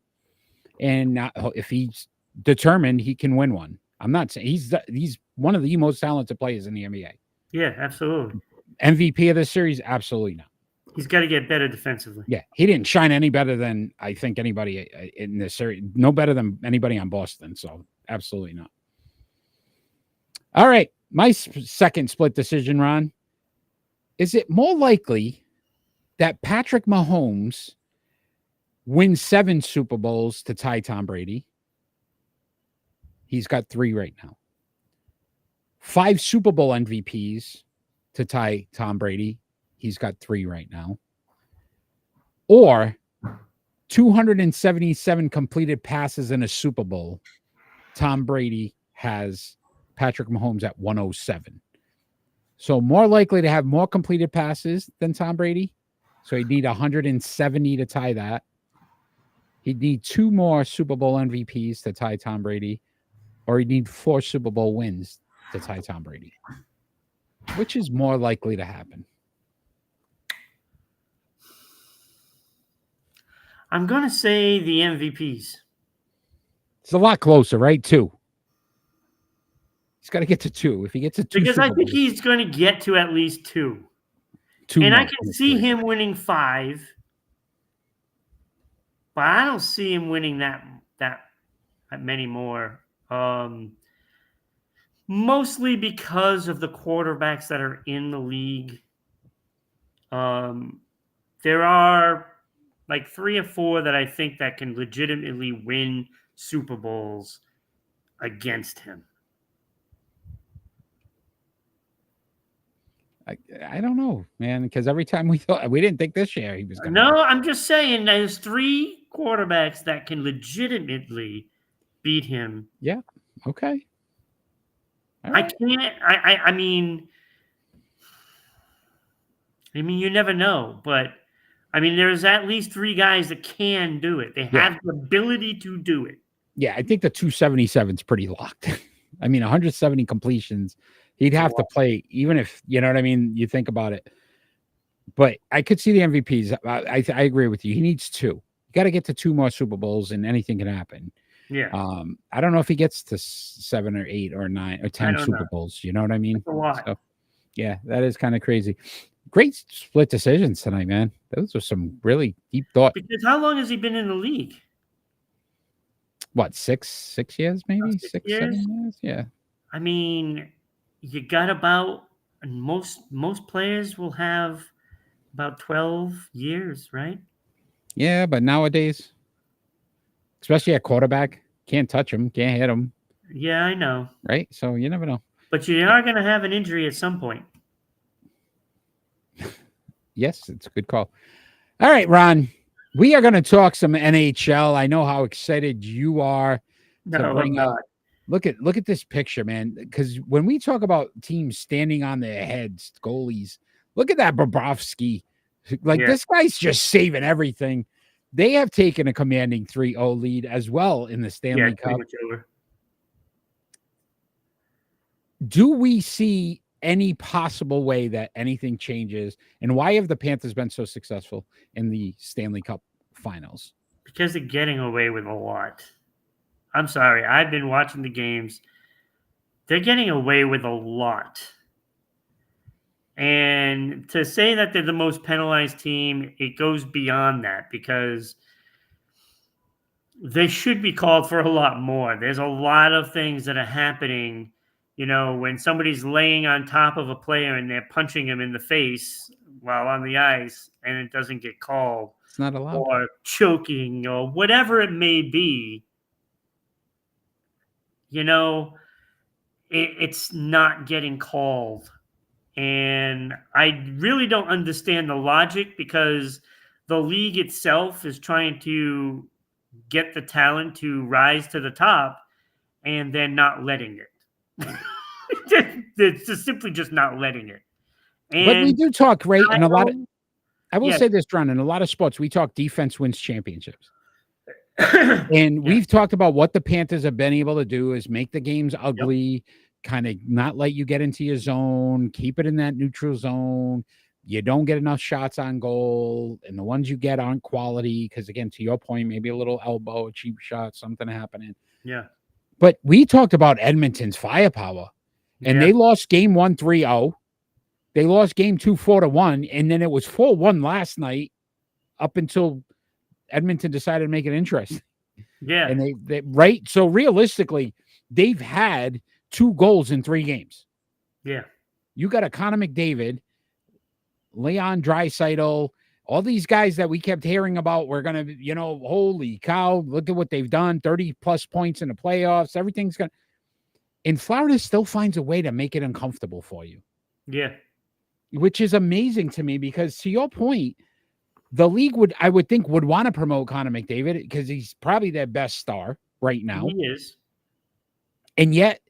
Speaker 2: And now, if he's determined, he can win one. I'm not saying he's one of the most talented players in the NBA.
Speaker 3: Yeah, absolutely.
Speaker 2: MVP of this series? Absolutely not.
Speaker 3: He's got to get better defensively.
Speaker 2: Yeah, he didn't shine any better than I think anybody in this series. No better than anybody on Boston. So absolutely not. All right, my second split decision, Ron. Is it more likely that Patrick Mahomes wins 7 Super Bowls to tie Tom Brady? He's got 3 right now. 5 Super Bowl MVPs to tie Tom Brady. He's got 3 right now. Or 277 completed passes in a Super Bowl. Tom Brady has Patrick Mahomes at 107. So more likely to have more completed passes than Tom Brady. So he'd need 170 to tie that. He'd need 2 more Super Bowl MVPs to tie Tom Brady. Or he'd need 4 Super Bowl wins to tie Tom Brady. Which is more likely to happen?
Speaker 3: I'm going to say the MVPs.
Speaker 2: It's a lot closer, right? 2. He's got to get to 2. If he gets to 2,
Speaker 3: because I think he's going to get to at least 2. And more, I can see him winning 5, but I don't see him winning that many more. Mostly because of the quarterbacks that are in the league. There are like 3 or 4 that I think that can legitimately win Super Bowls against him.
Speaker 2: I don't know, man, because every time we didn't think this year he was going to.
Speaker 3: No, I'm just saying there's 3 quarterbacks that can legitimately beat him.
Speaker 2: Yeah. Okay. All
Speaker 3: I
Speaker 2: right.
Speaker 3: can't. I mean, you never know, but I mean, there's at least 3 guys that can do it. They
Speaker 2: Yeah.
Speaker 3: have the ability to do it.
Speaker 2: Yeah, I think the 277 is pretty locked. I mean, 170 completions. He'd have to play, even if, you know what I mean? You think about it. But I could see the MVPs. I agree with you. He needs 2. You got to get to 2 more Super Bowls, and anything can happen.
Speaker 3: Yeah.
Speaker 2: I don't know if he gets to 7 or 8 or 9 or 10 Super Bowls. You know what I mean?
Speaker 3: That's a lot.
Speaker 2: So, yeah, that is kind of crazy. Great split decisions tonight, man. Those are some really deep thought.
Speaker 3: Because how long has he been in the league?
Speaker 2: What, 6 years, maybe
Speaker 3: 6
Speaker 2: 6,
Speaker 3: years?
Speaker 2: 7 years? Yeah.
Speaker 3: I mean, you got about most players will have about 12 years, right?
Speaker 2: Yeah, but nowadays, especially at quarterback, can't touch him, can't hit him,
Speaker 3: Yeah, I know.
Speaker 2: right? So you never know.
Speaker 3: But you are going to have an injury at some point.
Speaker 2: Yes, it's a good call. All right, Ron, we are going to talk some NHL. I know how excited you are to
Speaker 3: No,
Speaker 2: bring
Speaker 3: I'm
Speaker 2: up.
Speaker 3: not.
Speaker 2: Look at this picture, man. Because when we talk about teams standing on their heads, goalies, look at that Bobrovsky. Like
Speaker 3: Yeah.
Speaker 2: this guy's just saving everything. They have taken a commanding 3-0 lead as well in the
Speaker 3: Yeah,
Speaker 2: Stanley
Speaker 3: it's pretty
Speaker 2: Cup.
Speaker 3: much over.
Speaker 2: Do we see any possible way that anything changes? And why have the Panthers been so successful in the Stanley Cup finals?
Speaker 3: Because they're getting away with a lot. I'm sorry. I've been watching the games. They're getting away with a lot. And to say that they're the most penalized team, it goes beyond that because they should be called for a lot more. There's a lot of things that are happening, when somebody's laying on top of a player and they're punching him in the face while on the ice and it doesn't get called,
Speaker 2: It's not allowed.
Speaker 3: or choking or whatever it may be, it's not getting called. And I really don't understand the logic because the league itself is trying to get the talent to rise to the top and they're not letting it. It's just simply just not letting it. And
Speaker 2: But we do talk, right? And I will
Speaker 3: yeah.
Speaker 2: say this, Ron, in a lot of sports, we talk defense wins championships. And we've talked about what the Panthers have been able to do is make the games ugly, kind of not let you get into your zone, keep it in that neutral zone. You don't get enough shots on goal, and the ones you get aren't quality because, again, to your point, maybe a little elbow, a cheap shot, something happening.
Speaker 3: Yeah.
Speaker 2: But we talked about Edmonton's firepower, and they lost game 1 3-0. They lost game 2 4-1, and then it was 4-1 last night up until Edmonton decided to make it interesting.
Speaker 3: Yeah.
Speaker 2: And they right. So realistically, they've had 2 goals in 3 games.
Speaker 3: Yeah.
Speaker 2: You got a Connor McDavid, Leon Draisaitl, all these guys that we kept hearing about. We're going to, holy cow, look at what they've done. 30 plus points in the playoffs. Everything's going to. And Florida still finds a way to make it uncomfortable for you.
Speaker 3: Yeah.
Speaker 2: Which is amazing to me because, to your point, the league I would think would want to promote Connor McDavid because he's probably their best star right now.
Speaker 3: He is.
Speaker 2: And yet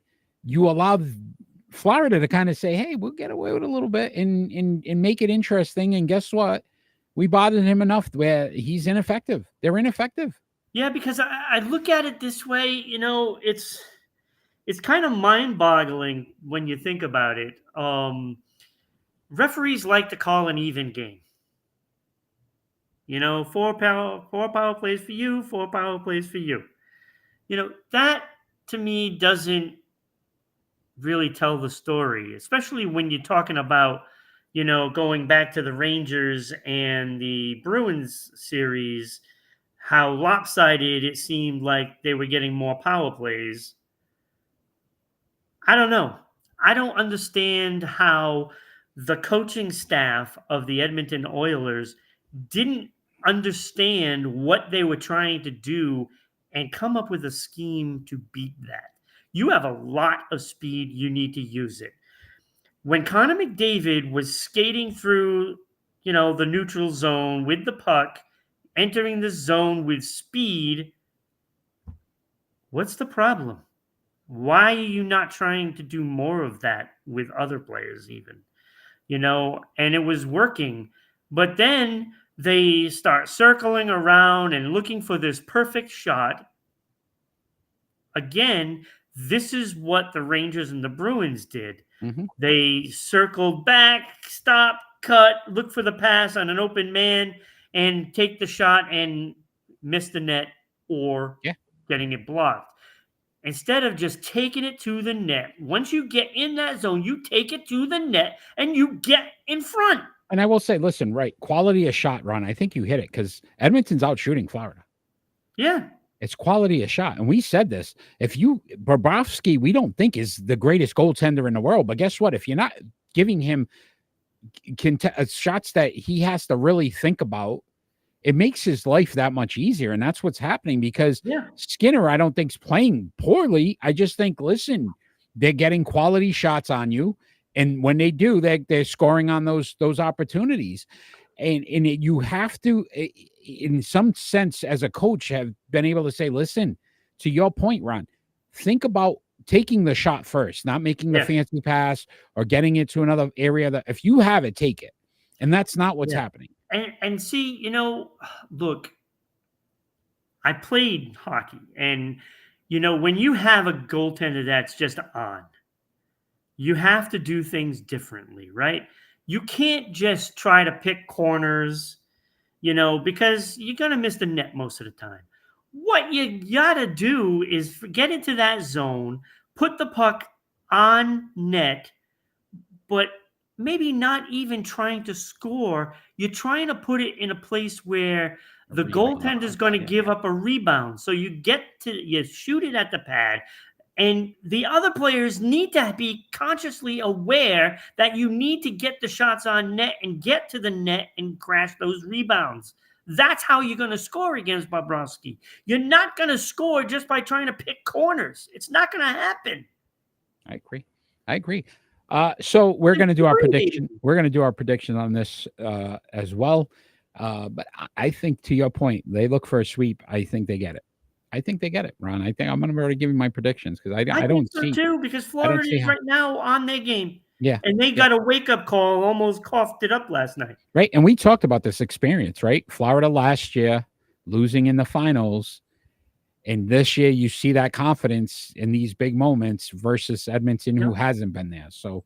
Speaker 2: you allow Florida to kind of say, hey, we'll get away with a little bit and make it interesting. And guess what? We bothered him enough where he's ineffective. They're ineffective.
Speaker 3: Yeah, because I look at it this way, it's kind of mind-boggling when you think about it. Referees like to call an even game. 4 power plays for you, 4 power plays for you. That to me doesn't really tell the story, especially when you're talking about, going back to the Rangers and the Bruins series, how lopsided it seemed like they were getting more power plays. I don't know. I don't understand how the coaching staff of the Edmonton Oilers didn't understand what they were trying to do and come up with a scheme to beat that. You have a lot of speed. You need to use it. When Connor McDavid was skating through, the neutral zone with the puck, entering the zone with speed, what's the problem? Why are you not trying to do more of that with other players even? And it was working. But then they start circling around and looking for this perfect shot. Again, this is what the Rangers and the Bruins did.
Speaker 2: Mhm.
Speaker 3: They circled back, stop, cut, look for the pass on an open man, and take the shot and miss the net or
Speaker 2: Yeah.
Speaker 3: getting it blocked. Instead of just taking it to the net, once you get in that zone, you take it to the net and you get in front.
Speaker 2: And I will say, listen, right, quality of shot, Ron. I think you hit it because Edmonton's out shooting Florida.
Speaker 3: Yeah.
Speaker 2: It's quality of shot. And we said this. Bobrovsky, we don't think is the greatest goaltender in the world. But guess what? If you're not giving him shots that he has to really think about, it makes his life that much easier. And that's what's happening because Skinner, I don't think, is playing poorly. I just think, listen, they're getting quality shots on you. And when they do, they're scoring on those opportunities. And you have to, in some sense, as a coach, have been able to say, listen, to your point, Ron, think about taking the shot first, not making the fancy pass or getting it to another area. That if you have it, take it. And that's not what's happening.
Speaker 3: And see, look, I played hockey, and when you have a goaltender that's just on, you have to do things differently, right? You can't just try to pick corners, because you're going to miss the net most of the time. What you got to do is get into that zone, put the puck on net, but maybe not even trying to score. You're trying to put it in a place where the goaltender is going to give up a rebound. So you shoot it at the pad. And the other players need to be consciously aware that you need to get the shots on net and get to the net and crash those rebounds. That's how you're going to score against Bobrovsky. You're not going to score just by trying to pick corners. It's not going to happen.
Speaker 2: I agree. So we're going to do our prediction. We're going to do our prediction on this as well. But I think, to your point, they look for a sweep. I think they get it. Ron. I think I'm going to already give you my predictions because I don't
Speaker 3: think so
Speaker 2: see
Speaker 3: too, because Florida is right now on their game.
Speaker 2: Yeah.
Speaker 3: And they got a wake-up call, almost coughed it up last night.
Speaker 2: Right. And we talked about this experience, right? Florida last year losing in the finals. And this year you see that confidence in these big moments versus Edmonton, who hasn't been there. So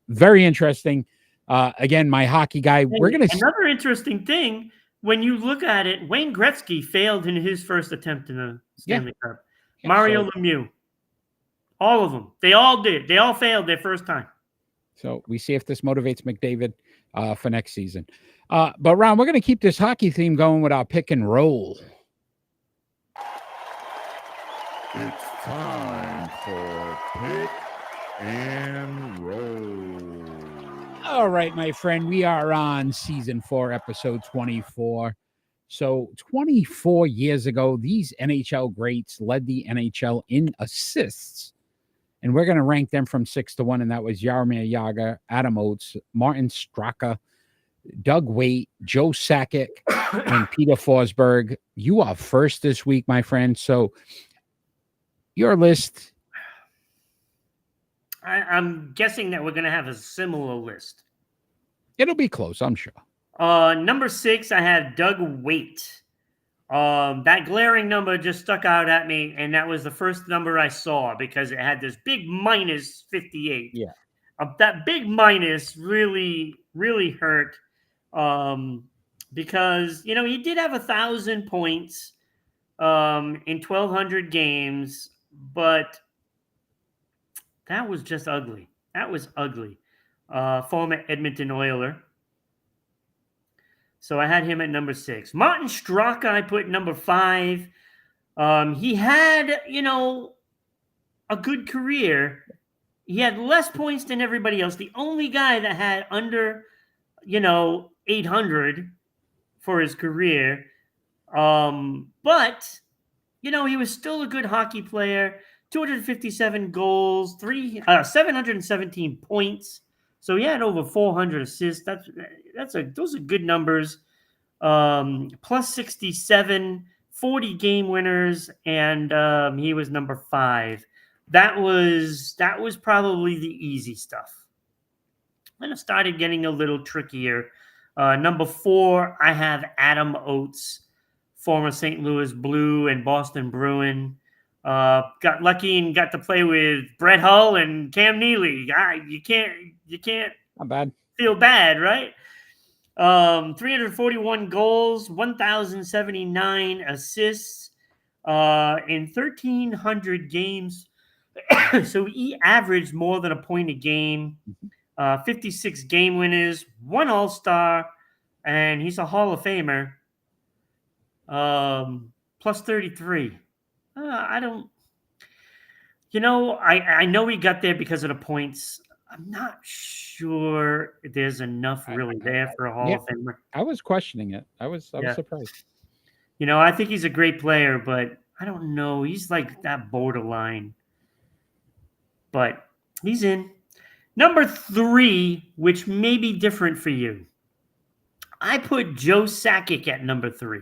Speaker 2: very interesting. Again, my hockey guy, we're going to
Speaker 3: another interesting thing. When you look at it, Wayne Gretzky failed in his first attempt in the Stanley Cup. Mario Lemieux. All of them. They all did. They all failed their first time.
Speaker 2: So we see if this motivates McDavid for next season. But, Ron, we're going to keep this hockey theme going with our pick and roll.
Speaker 1: It's time for pick and roll.
Speaker 2: All right, my friend, we are on season 4, episode 24. So 24 years ago, these NHL greats led the NHL in assists. And we're going to rank them from 6 to 1. And that was Jaromir Jagr, Adam Oates, Martin Straka, Doug Waite, Joe Sakic, and Peter Forsberg. You are first this week, my friend. So your list.
Speaker 3: I'm guessing that we're going to have a similar list.
Speaker 2: It'll be close, I'm sure.
Speaker 3: Number 6, I have Doug Waite. That glaring number just stuck out at me, and that was the first number I saw because it had this big minus 58.
Speaker 2: Yeah.
Speaker 3: That big minus really, really hurt because, he did have 1,000 points in 1,200 games, but that was just ugly. That was ugly. Former Edmonton Oiler. So I had him at number 6. Martin Straka, I put number 5. He had, a good career. He had less points than everybody else. The only guy that had under, 800 for his career. But he was still a good hockey player. 257 goals, 717 points. So he had over 400 assists. Those are good numbers. Plus 67, 40 game winners, and he was number 5. That was probably the easy stuff. Then it started getting a little trickier. Number 4, I have Adam Oates, former St. Louis Blue and Boston Bruin. Got lucky and got to play with Brett Hull and Cam Neely. You can't
Speaker 2: Not bad.
Speaker 3: feel bad, right? 341 goals, 1,079 assists in 1,300 games. So he averaged more than a point a game. 56 game winners, 1 All-Star, and he's a Hall of Famer. Plus 33. I don't. I know he got there because of the points. I'm not sure there's enough really there for a Hall of Famer.
Speaker 2: I was questioning it. I was surprised.
Speaker 3: I think he's a great player, but I don't know. He's like that borderline. But he's in. Number 3, which may be different for you. I put Joe Sakic at number 3.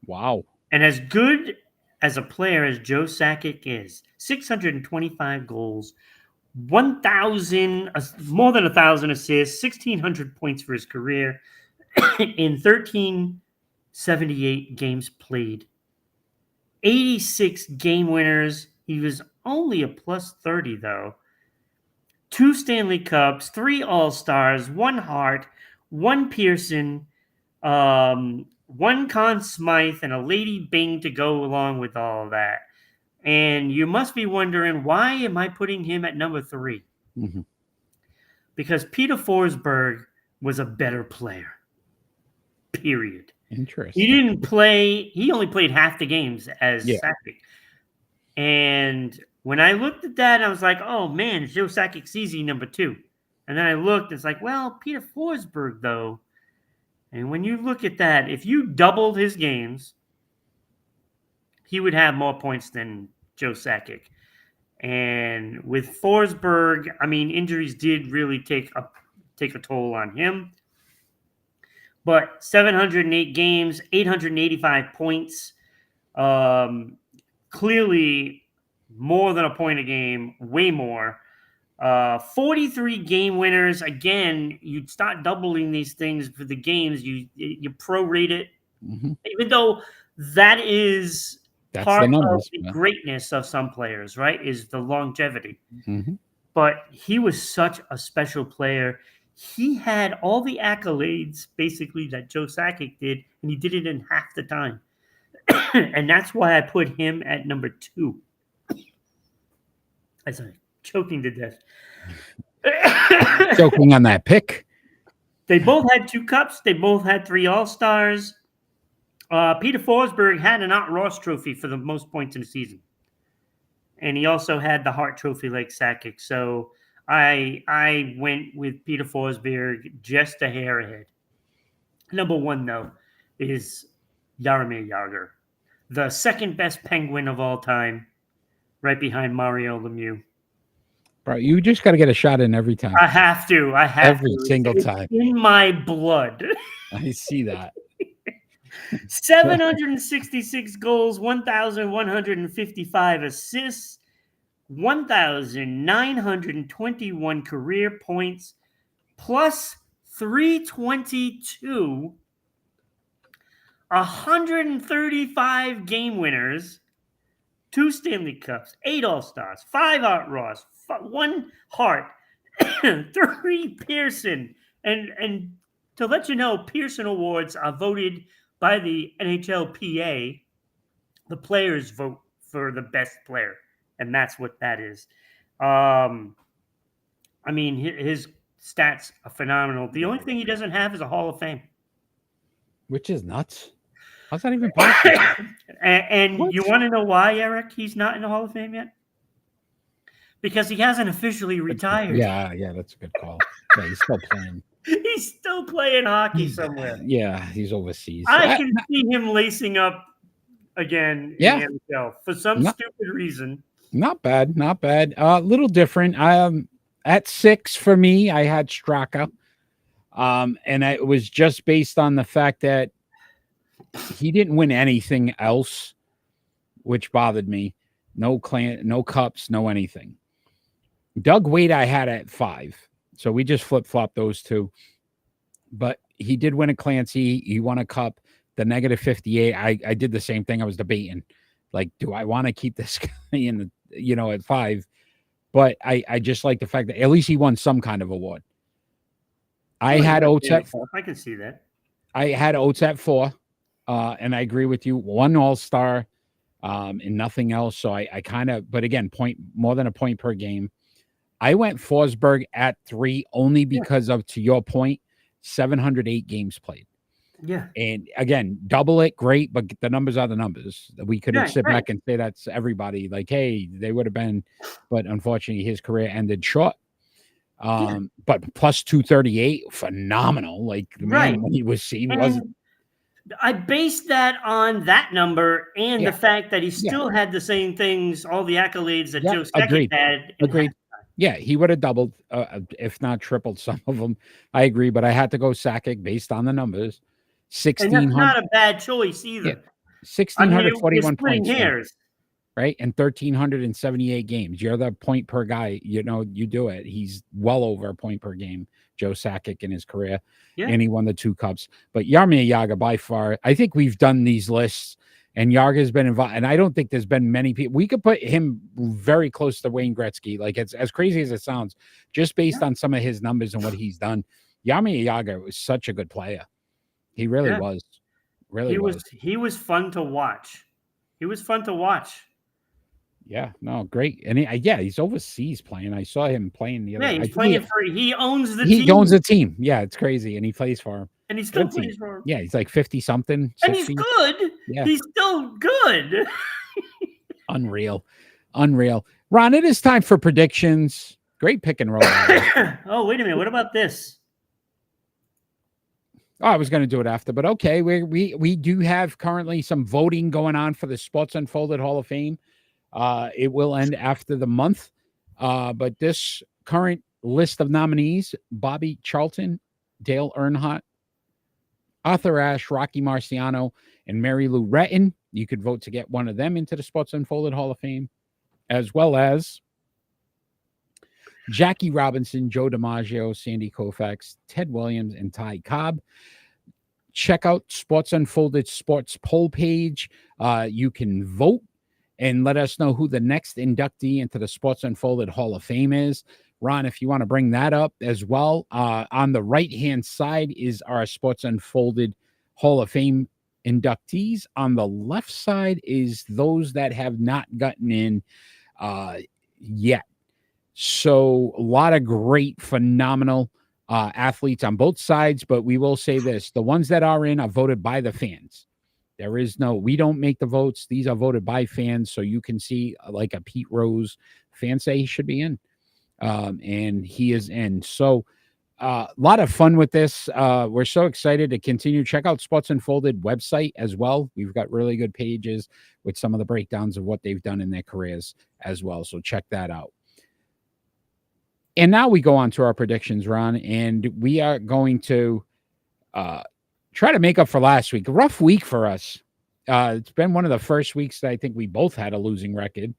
Speaker 2: Wow.
Speaker 3: And as good as a player as Joe Sakic is, 625 goals, 1,000, more than 1,000 assists, 1,600 points for his career in 1,378 games played, 86 game winners. He was only a plus 30 though. 2 Stanley Cups, 3 All-Stars, 1 Hart, 1 Pearson, 1 Conn Smythe, and a Lady Bing to go along with all of that. And you must be wondering, why am I putting him at number 3?
Speaker 2: Mm-hmm.
Speaker 3: Because Peter Forsberg was a better player. Period.
Speaker 2: Interesting.
Speaker 3: He only played half the games as Sakic. And when I looked at that, I was like, oh man, Joe Sakic's easy number 2. And then I looked, it's like, well, Peter Forsberg though. And when you look at that, if you doubled his games, he would have more points than Joe Sakic. And with Forsberg, I mean, injuries did really take a toll on him. But 708 games, 885 points, clearly more than a point a game, way more. 43 game winners. Again, you'd start doubling these things for the games. You prorate it, even though that's part of the greatness of some players, right? Is the longevity.
Speaker 2: Mm-hmm.
Speaker 3: But he was such a special player. He had all the accolades, basically, that Joe Sakic did, and he did it in half the time. And that's why I put him at number 2. I'm choking to death.
Speaker 2: Choking on that pick.
Speaker 3: They both had 2 cups. They both had 3 All-Stars. Peter Forsberg had an Art Ross trophy for the most points in the season. And he also had the Hart trophy like Sakic. So I went with Peter Forsberg just a hair ahead. Number 1, though, is Jaromir Jagr, the second best Penguin of all time, right behind Mario Lemieux.
Speaker 2: Bro, you just got to get a shot in every time.
Speaker 3: I have to.
Speaker 2: Every single time.
Speaker 3: In my blood.
Speaker 2: I see that.
Speaker 3: 766 goals, 1,155 assists, 1,921 career points, plus 322, 135 game winners, 2 Stanley Cups, 8 All-Stars, 5 Art Ross, 1 Hart, 3 Pearson. And to let you know, Pearson Awards are voted by the NHLPA. The players vote for the best player, and that's what that is. I mean, his stats are phenomenal. The only thing he doesn't have is a Hall of Fame.
Speaker 2: Which is nuts. How's that even possible?
Speaker 3: and you want to know why, Eric, he's not in the Hall of Fame yet? Because he hasn't officially retired.
Speaker 2: Yeah, that's a good call. Yeah, he's still playing.
Speaker 3: He's still playing hockey somewhere.
Speaker 2: Yeah, he's overseas.
Speaker 3: I can see him lacing up again in
Speaker 2: Yeah.
Speaker 3: the NHL for some
Speaker 2: No.
Speaker 3: stupid reason.
Speaker 2: Not bad, not bad. A little different. At 6 for me, I had Straka. And it was just based on the fact that he didn't win anything else, which bothered me. No cups, no anything. Doug Wade, I had at 5. So we just flip-flopped those two. But he did win a Clancy. He won a cup. The -58. I did the same thing. I was debating. Like, do I want to keep this guy in the, at 5? But I just like the fact that at least he won some kind of award. I had Oates at 4.
Speaker 3: I can see that.
Speaker 2: I had Oates at 4. And I agree with you. 1 All-Star and nothing else. So I kind of, but again, more than a point per game. I went Forsberg at 3 only because of, to your point, 708 games played.
Speaker 3: Yeah.
Speaker 2: And again, double it, great, but the numbers are the numbers. We could sit back and say that's everybody. Like, hey, they would have been, but unfortunately, his career ended short. But plus 238, phenomenal. Like, the man, when he was seen, wasn't.
Speaker 3: I based that on that number and the fact that he still had the same things, all the accolades that Joe Sakic had.
Speaker 2: Agreed. Yeah, he would have doubled, if not tripled some of them. I agree, but I had to go Sakic based on the numbers. 1,600.
Speaker 3: And that's not a bad choice either.
Speaker 2: Yeah, 1,641 points.
Speaker 3: Hairs.
Speaker 2: Right? And 1,378 games. You're the point per guy. You do it. He's well over a point per game, Joe Sakic, in his career. Yeah. And he won the 2 cups. But Jaromir Jagr, by far, I think we've done these lists, and Jagr has been involved. And I don't think there's been many people. We could put him very close to Wayne Gretzky. Like, it's as crazy as it sounds, just based on some of his numbers and what he's done. Jaromir Jagr was such a good player. He really was. Really was.
Speaker 3: He was fun to watch. He was fun to watch.
Speaker 2: Yeah, no, great. And he's overseas playing. I saw him playing the other.
Speaker 3: Yeah, he's playing he owns the team.
Speaker 2: He owns the team. Yeah, it's crazy. And he plays for him.
Speaker 3: And he still plays for him.
Speaker 2: Yeah, he's like 50-something.
Speaker 3: And he's good. Yeah. He's still good.
Speaker 2: Unreal. Ron, it is time for predictions. Great pick and roll.
Speaker 3: Oh, wait a minute. What about this?
Speaker 2: Oh, I was going to do it after, but okay. We do have currently some voting going on for the Sports Unfolded Hall of Fame. It will end after the month. But this current list of nominees: Bobby Charlton, Dale Earnhardt, Arthur Ashe, Rocky Marciano, and Mary Lou Retton. You could vote to get one of them into the Sports Unfolded Hall of Fame, as well as Jackie Robinson, Joe DiMaggio, Sandy Koufax, Ted Williams, and Ty Cobb. Check out Sports Unfolded Sports poll page. You can vote and let us know who the next inductee into the Sports Unfolded Hall of Fame is. Ron, if you want to bring that up as well. On the right-hand side is our Sports Unfolded Hall of Fame inductees. On the left side is those that have not gotten in yet. So a lot of great, phenomenal athletes on both sides, but we will say this. The ones that are in are voted by the fans. We don't make the votes. These are voted by fans. So you can see like a Pete Rose, fans say he should be in. And he is in. So a lot of fun with this. We're so excited to continue. Check out Sports Unfolded website as well. We've got really good pages with some of the breakdowns of what they've done in their careers as well. So check that out. And now we go on to our predictions, Ron, and we are going to try to make up for last week. A rough week for us. It's been one of the first weeks that I think we both had a losing record.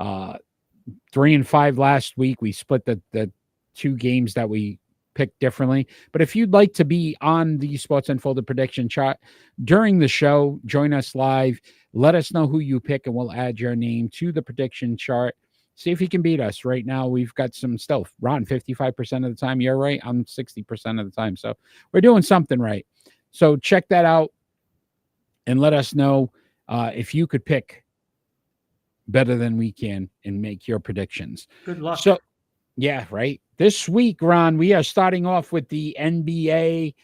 Speaker 2: 3-5 last week. We split the 2 games that we picked differently. But if you'd like to be on the Sports Unfolded prediction chart during the show, join us live. Let us know who you pick, and we'll add your name to the prediction chart. See if you can beat us. Right now, we've got some stuff. Ron, 55% of the time, you're right. I'm 60% of the time. So we're doing something right. So check that out and let us know if you could pick better than we can and make your predictions.
Speaker 3: Good luck.
Speaker 2: So, yeah, right. This week, Ron, we are starting off with the NBA.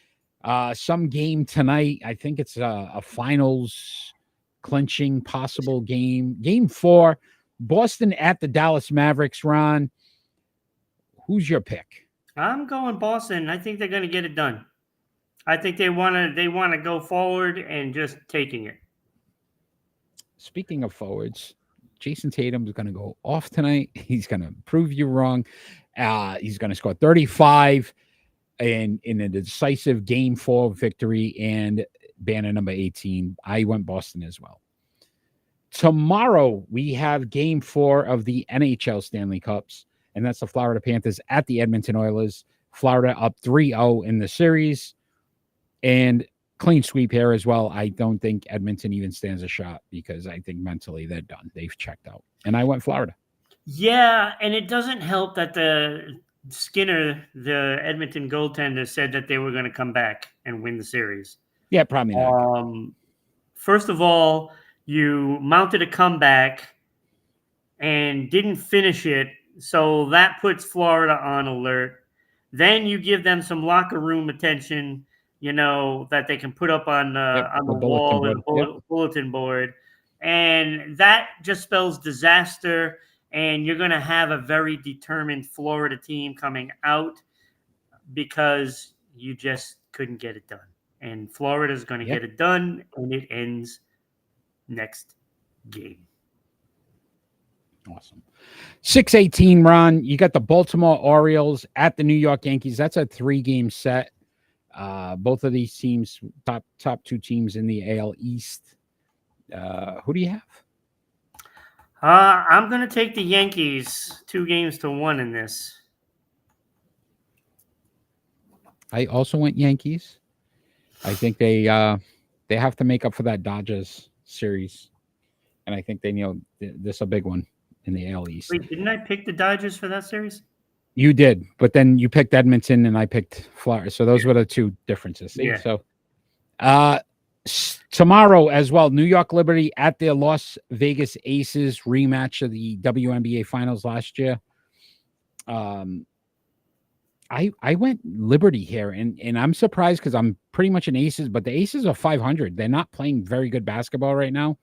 Speaker 2: Some game tonight. I think it's a finals clinching possible game. Game 4. Boston at the Dallas Mavericks. Ron, who's your pick?
Speaker 3: I'm going Boston. I think they're going to get it done. I think they want to go forward and just taking it.
Speaker 2: Speaking of forwards, Jason Tatum is going to go off tonight. He's going to prove you wrong. He's going to score 35 in a decisive Game 4 victory and banner number 18. I went Boston as well. Tomorrow, we have Game 4 of the NHL Stanley Cups, and that's the Florida Panthers at the Edmonton Oilers. Florida up 3-0 in the series, and clean sweep here as well. I don't think Edmonton even stands a shot because I think mentally they're done. They've checked out. And I went Florida.
Speaker 3: Yeah, and it doesn't help that the Skinner, the Edmonton goaltender, said that they were going to come back and win the series.
Speaker 2: Yeah, probably not.
Speaker 3: First of all, you mounted a comeback and didn't finish it, so that puts Florida on alert. Then you give them some locker room attention, that they can put up on the wall and bulletin board. And that just spells disaster. And you're going to have a very determined Florida team coming out because you just couldn't get it done. And Florida's going to get it done, and it ends next game.
Speaker 2: Awesome. 6-18, Ron. You got the Baltimore Orioles at the New York Yankees. That's a 3-game set. Both of these teams, top two teams in the AL East. Who do you have?
Speaker 3: I'm going to take the Yankees 2-1 in this.
Speaker 2: I also went Yankees. I think they have to make up for that Dodgers series. And I think this is a big one in the AL East.
Speaker 3: Wait, didn't I pick the Dodgers for that series?
Speaker 2: You did, but then you picked Edmonton and I picked Florida. So those were the two differences. See?
Speaker 3: Yeah.
Speaker 2: So tomorrow as well, New York Liberty at the Las Vegas Aces, rematch of the WNBA finals last year. I went Liberty here, and I'm surprised because I'm pretty much an Aces, but the Aces are 500. They're not playing very good basketball right now.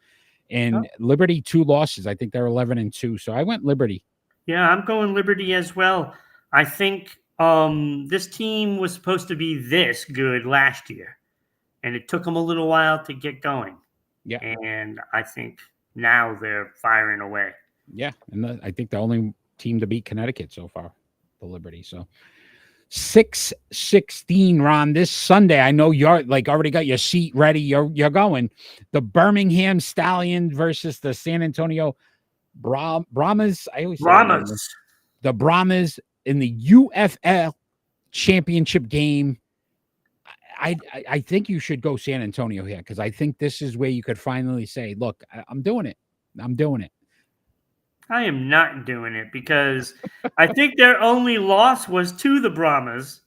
Speaker 2: And Liberty 2 losses. I think they're 11-2. So I went Liberty.
Speaker 3: Yeah, I'm going Liberty as well. I think this team was supposed to be this good last year, and it took them a little while to get going.
Speaker 2: Yeah.
Speaker 3: And I think now they're firing away.
Speaker 2: Yeah, and I think the only team to beat Connecticut so far, the Liberty. So 6-16, Ron, this Sunday. I know you're already got your seat ready. You're going. The Birmingham Stallions versus the San Antonio Brahmas. I always say
Speaker 3: Brahmas.
Speaker 2: The Brahmas in the UFL championship game. I think you should go San Antonio here because I think this is where you could finally say, look, I'm doing it. I'm doing it.
Speaker 3: I am not doing it because I think their only loss was to the Brahmas.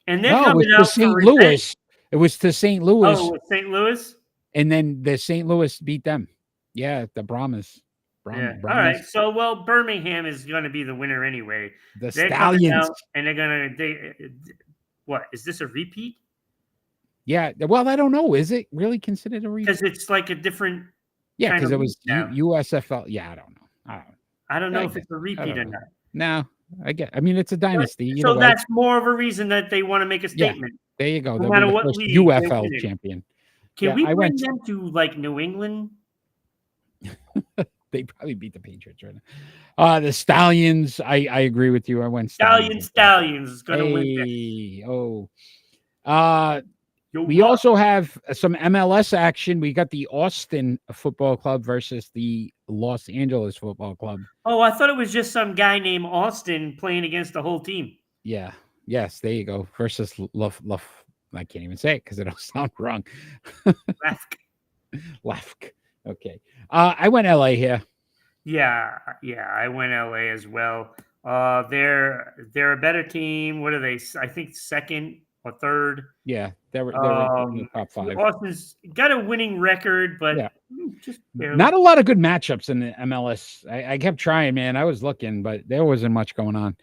Speaker 3: And they're coming out
Speaker 2: to St. Louis. It was to St. Louis.
Speaker 3: Oh, St. Louis?
Speaker 2: And then the St. Louis beat them. Yeah, the Brahmas.
Speaker 3: Yeah. All right. So, Birmingham is going to be the winner anyway.
Speaker 2: They're Stallions.
Speaker 3: And they're going to what? Is this a repeat?
Speaker 2: Yeah. Well, I don't know. Is it really considered a repeat?
Speaker 3: Because it's like a different.
Speaker 2: Yeah, because it was USFL. Yeah, I don't know.
Speaker 3: I don't know if it's a repeat or not.
Speaker 2: No, I mean, it's a dynasty.
Speaker 3: So that's more of a reason that they want to make a statement.
Speaker 2: Yeah, there you go.
Speaker 3: No matter what league
Speaker 2: UFL champion.
Speaker 3: Can we bring them to New England?
Speaker 2: They probably beat the Patriots right now. The Stallions. I agree with you. I went
Speaker 3: Stallions is going to win this.
Speaker 2: We also have some MLS action. We got the Austin Football Club versus the Los Angeles Football Club.
Speaker 3: Oh, I thought it was just some guy named Austin playing against the whole team.
Speaker 2: Yeah. Yes, there you go. Versus Luff. I can't even say it because it'll sound wrong. Lefk. Okay. I went LA here.
Speaker 3: Yeah, I went LA as well. They're a better team. What are they? I think second or third.
Speaker 2: Yeah, they were in the top 5.
Speaker 3: Austin's got a winning record, but just barely.
Speaker 2: Not a lot of good matchups in the MLS. I kept trying, man. I was looking, but there wasn't much going on.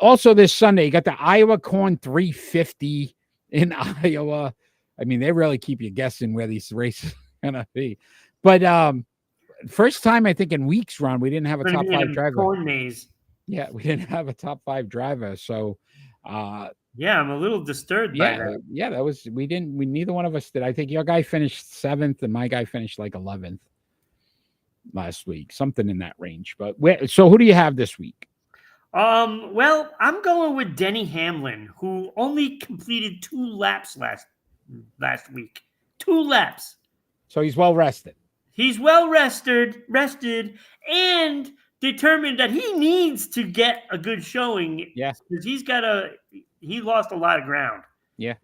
Speaker 2: Also this Sunday, you got the Iowa Corn 350 in Iowa. I mean, they really keep you guessing where these races are gonna be. But first time I think in weeks, Ron, we didn't have a top 5 driver.
Speaker 3: Corn maze.
Speaker 2: Yeah, we didn't have a top 5 driver. So,
Speaker 3: Yeah, I'm a little disturbed by that.
Speaker 2: yeah, that was we neither one of us did. I think your guy finished 7th and my guy finished like 11th last week, something in that range. But so who do you have this week?
Speaker 3: Well, I'm going with Denny Hamlin, who only completed 2 laps last week. 2 laps.
Speaker 2: So he's well rested.
Speaker 3: He's well rested, and determined that he needs to get a good showing.
Speaker 2: Yeah.
Speaker 3: Because he lost a lot of ground.
Speaker 2: Yeah.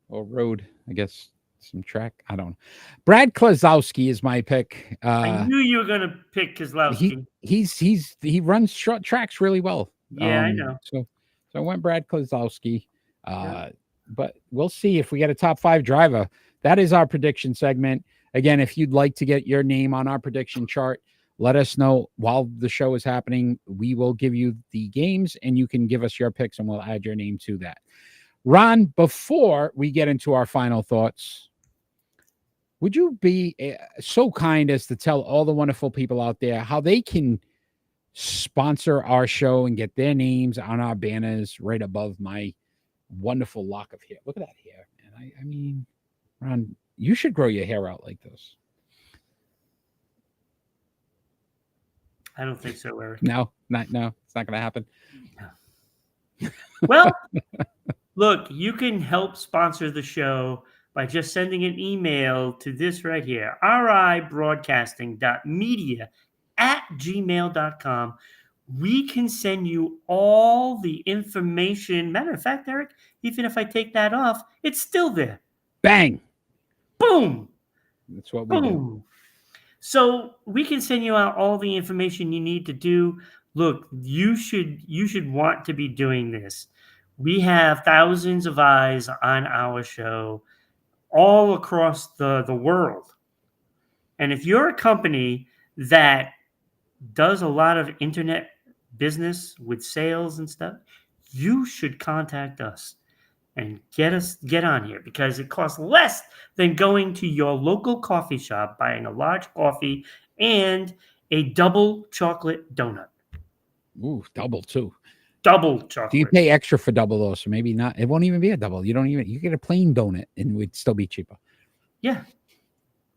Speaker 2: Or road, I guess. Some track. I don't know. Brad Klazowski is my pick.
Speaker 3: I knew you were gonna pick Keselowski.
Speaker 2: He runs short tracks really well.
Speaker 3: Yeah, I know.
Speaker 2: So I went Brad Klazowski.
Speaker 3: Yeah.
Speaker 2: But we'll see if we get a top 5 driver. That is our prediction segment. Again, if you'd like to get your name on our prediction chart, let us know while the show is happening. We will give you the games and you can give us your picks and we'll add your name to that. Ron, before we get into our final thoughts, would you be so kind as to tell all the wonderful people out there how they can sponsor our show and get their names on our banners right above my wonderful lock of hair? Look at that hair, man. I mean, Ron, you should grow your hair out like this.
Speaker 3: I don't think so, Eric.
Speaker 2: No, it's not going to happen.
Speaker 3: Well, look, you can help sponsor the show by just sending an email to this right here, ribroadcasting.media@gmail.com. We can send you all the information. Matter of fact, Eric, even if I take that off, it's still there.
Speaker 2: Bang.
Speaker 3: Boom.
Speaker 2: That's what we do.
Speaker 3: So we can send you out all the information you need to do. Look, you should want to be doing this. We have thousands of eyes on our show all across the world. And if you're a company that does a lot of internet business with sales and stuff, you should contact us and get on here, because it costs less than going to your local coffee shop, buying a large coffee and a double chocolate donut.
Speaker 2: Ooh, double too.
Speaker 3: Double chocolate.
Speaker 2: Do you pay extra for double though? So maybe not. It won't even be a double. You get a plain donut and it would still be cheaper.
Speaker 3: Yeah.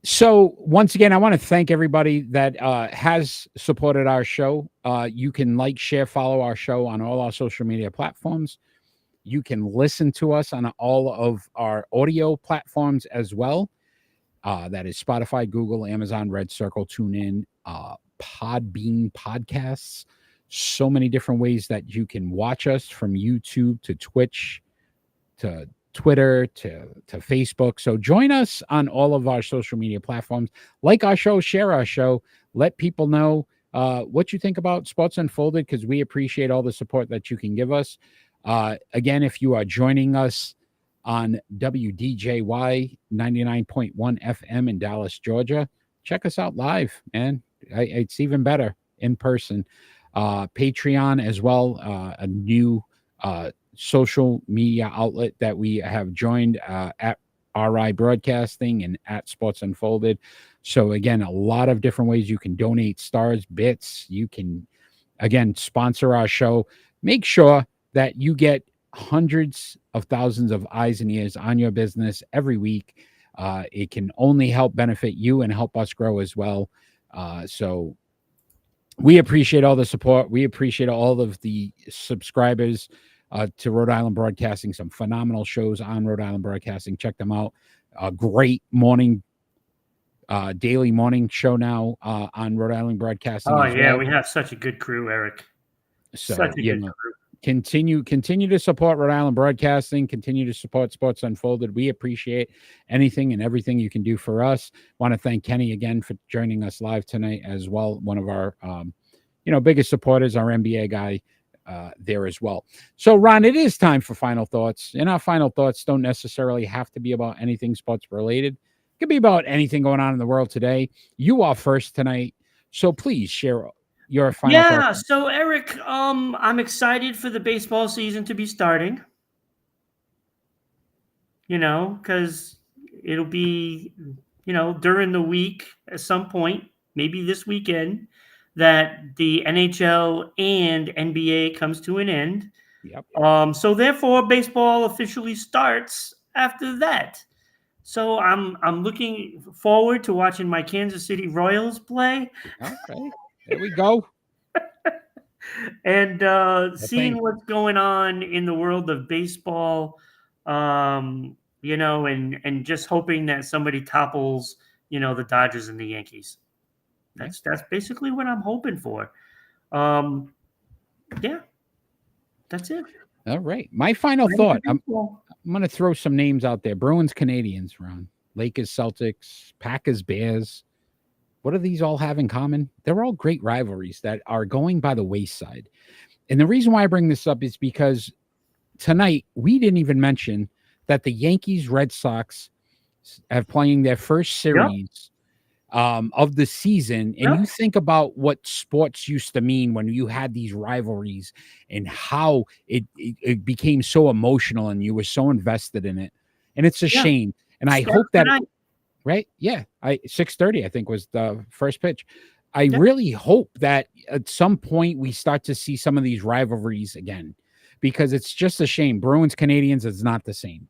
Speaker 2: So once again, I want to thank everybody that has supported our show. You can like, share, follow our show on all our social media platforms. You can listen to us on all of our audio platforms as well. That is Spotify, Google, Amazon, Red Circle, TuneIn, Podbean podcasts. So many different ways that you can watch us, from YouTube to Twitch to Twitter to Facebook. So join us on all of our social media platforms. Like our show, share our show, let people know what you think about Sports Unfolded, because we appreciate all the support that you can give us. Again, if you are joining us on WDJY 99.1 FM in Dallas, Georgia, check us out live, man. It's even better in person. Patreon as well, a new social media outlet that we have joined at RI Broadcasting and at Sports Unfolded. So again, a lot of different ways you can donate stars, bits. You can, again, sponsor our show. Make sure that you get hundreds of thousands of eyes and ears on your business every week. It can only help benefit you and help us grow as well. So we appreciate all the support. We appreciate all of the subscribers to Rhode Island Broadcasting. Some phenomenal shows on Rhode Island Broadcasting. Check them out. A great morning, daily morning show now on Rhode Island Broadcasting.
Speaker 3: Oh, yeah. Well. We have such a good crew, Eric.
Speaker 2: So,
Speaker 3: such a good crew.
Speaker 2: Continue to support Rhode Island Broadcasting. Continue to support Sports Unfolded. We appreciate anything and everything you can do for us. Want to thank Kenny again for joining us live tonight as well. One of our, biggest supporters, our NBA guy there as well. So, Ron, it is time for final thoughts. And our final thoughts don't necessarily have to be about anything sports related. It could be about anything going on in the world today. You are first tonight, so please share your final thoughts.
Speaker 3: So Eric, I'm excited for the baseball season to be starting. Because it'll be, during the week at some point, maybe this weekend, that the NHL and NBA comes to an end.
Speaker 2: Yep.
Speaker 3: So therefore, baseball officially starts after that. So I'm looking forward to watching my Kansas City Royals play
Speaker 2: Okay. There we go.
Speaker 3: and
Speaker 2: The
Speaker 3: seeing
Speaker 2: thing.
Speaker 3: what's going on in the world of baseball. And just hoping that somebody topples, the Dodgers and the Yankees.
Speaker 2: Yeah.
Speaker 3: That's basically what I'm hoping for. Yeah, that's it.
Speaker 2: All right. My final thought. I'm going to throw some names out there. Bruins, Canadians, Ron. Lakers, Celtics, Packers, Bears. What do these all have in common? They're all great rivalries that are going by the wayside. And the reason why I bring this up is because tonight we didn't even mention that the Yankees, Red Sox have playing their first series of the season. And you think about what sports used to mean when you had these rivalries and how it became so emotional and you were so invested in it. And it's a shame. And I hope that, right? Yeah. 6:30, I think, was the first pitch. I really hope that at some point we start to see some of these rivalries again, because it's just a shame. Bruins, Canadians is not the same,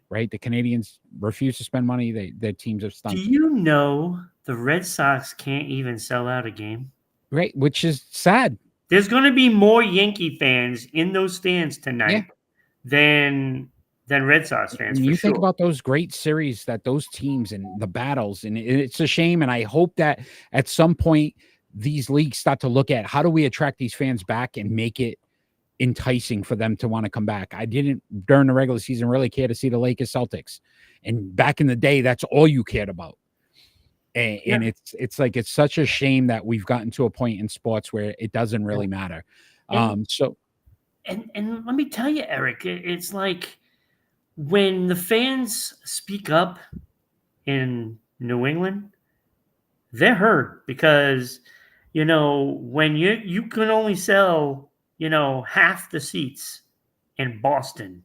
Speaker 2: right? The Canadians refuse to spend money. Their teams have stunk.
Speaker 3: Do you know the Red Sox can't even sell out a game?
Speaker 2: Right, which is sad.
Speaker 3: There's going to be more Yankee fans in those stands tonight than Red Sox fans.
Speaker 2: And you think about those great series that those teams and the battles, and it's a shame. And I hope that at some point these leagues start to look at how do we attract these fans back and make it enticing for them to want to come back. I didn't during the regular season really care to see the Lakers Celtics, and back in the day, that's all you cared about. And it's like it's such a shame that we've gotten to a point in sports where it doesn't really matter.
Speaker 3: And let me tell you, Eric, it's like when the fans speak up in New England, they're heard because when you can only sell half the seats in Boston,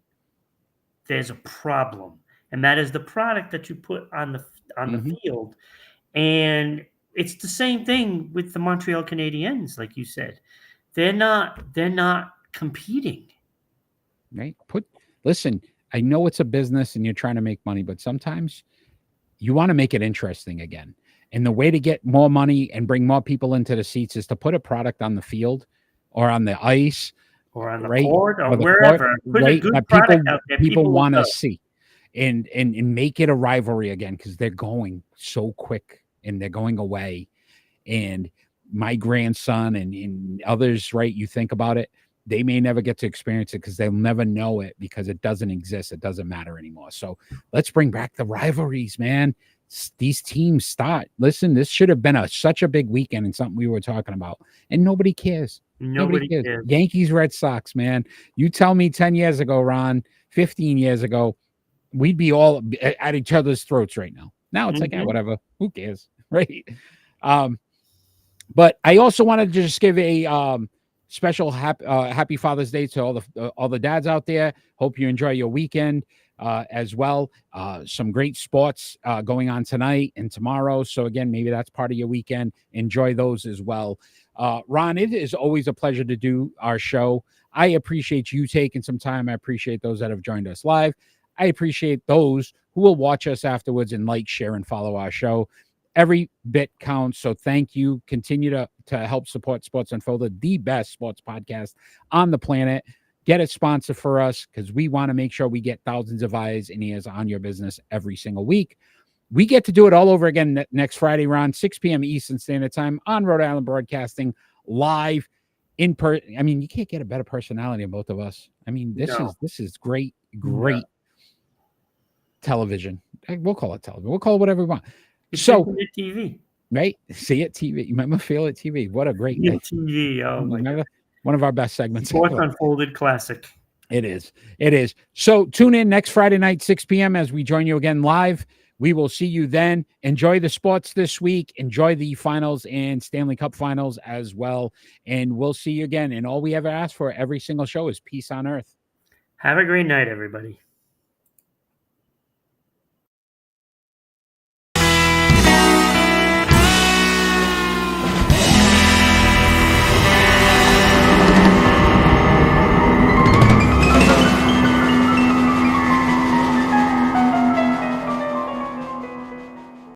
Speaker 3: there's a problem, and that is the product that you put on the field. And it's the same thing with the Montreal Canadiens, like you said. They're not competing.
Speaker 2: Right. Listen, I know it's a business and you're trying to make money, but sometimes you want to make it interesting again. And the way to get more money and bring more people into the seats is to put a product on the field or on the ice
Speaker 3: or on the court or wherever. Put a good product out there
Speaker 2: people want to see and make it a rivalry again, because they're going so quick and they're going away. And my grandson and others, right, you think about it, they may never get to experience it because they'll never know it because it doesn't exist. It doesn't matter anymore. So let's bring back the rivalries, man. These teams start. Listen, this should have been such a big weekend and something we were talking about, and nobody cares. Nobody cares. Yankees, Red Sox, man. You tell me 10 years ago, Ron, 15 years ago, we'd be all at each other's throats right now. Now it's like, whatever. Who cares, right? But I also wanted to just give a special happy Father's Day to all the dads out there. Hope you enjoy your weekend as well. Some great sports going on tonight and tomorrow. So again, maybe that's part of your weekend. Enjoy those as well. Ron, it is always a pleasure to do our show. I appreciate you taking some time. I appreciate those that have joined us live. I appreciate those who will watch us afterwards and like, share, and follow our show. Every bit counts. So thank you. Continue to help support Sports Unfolded, the best sports podcast on the planet. Get it sponsored for us, because we want to make sure we get thousands of eyes and ears on your business every single week. We get to do it all over again next Friday around 6 p.m. Eastern Standard Time on Rhode Island Broadcasting, live in person. I mean, you can't get a better personality than both of us. I mean, this is great television. We'll call it television. We'll call it whatever we want. So
Speaker 3: TV,
Speaker 2: right? See it TV. Remember Feel It TV? What a great
Speaker 3: TV. Oh my God.
Speaker 2: One of our best segments.
Speaker 3: Sports Unfolded classic.
Speaker 2: It is. So tune in next Friday night, 6 p.m. as we join you again live. We will see you then. Enjoy the sports this week. Enjoy the finals and Stanley Cup finals as well. And we'll see you again. And all we ever ask for every single show is peace on earth.
Speaker 3: Have a great night, everybody.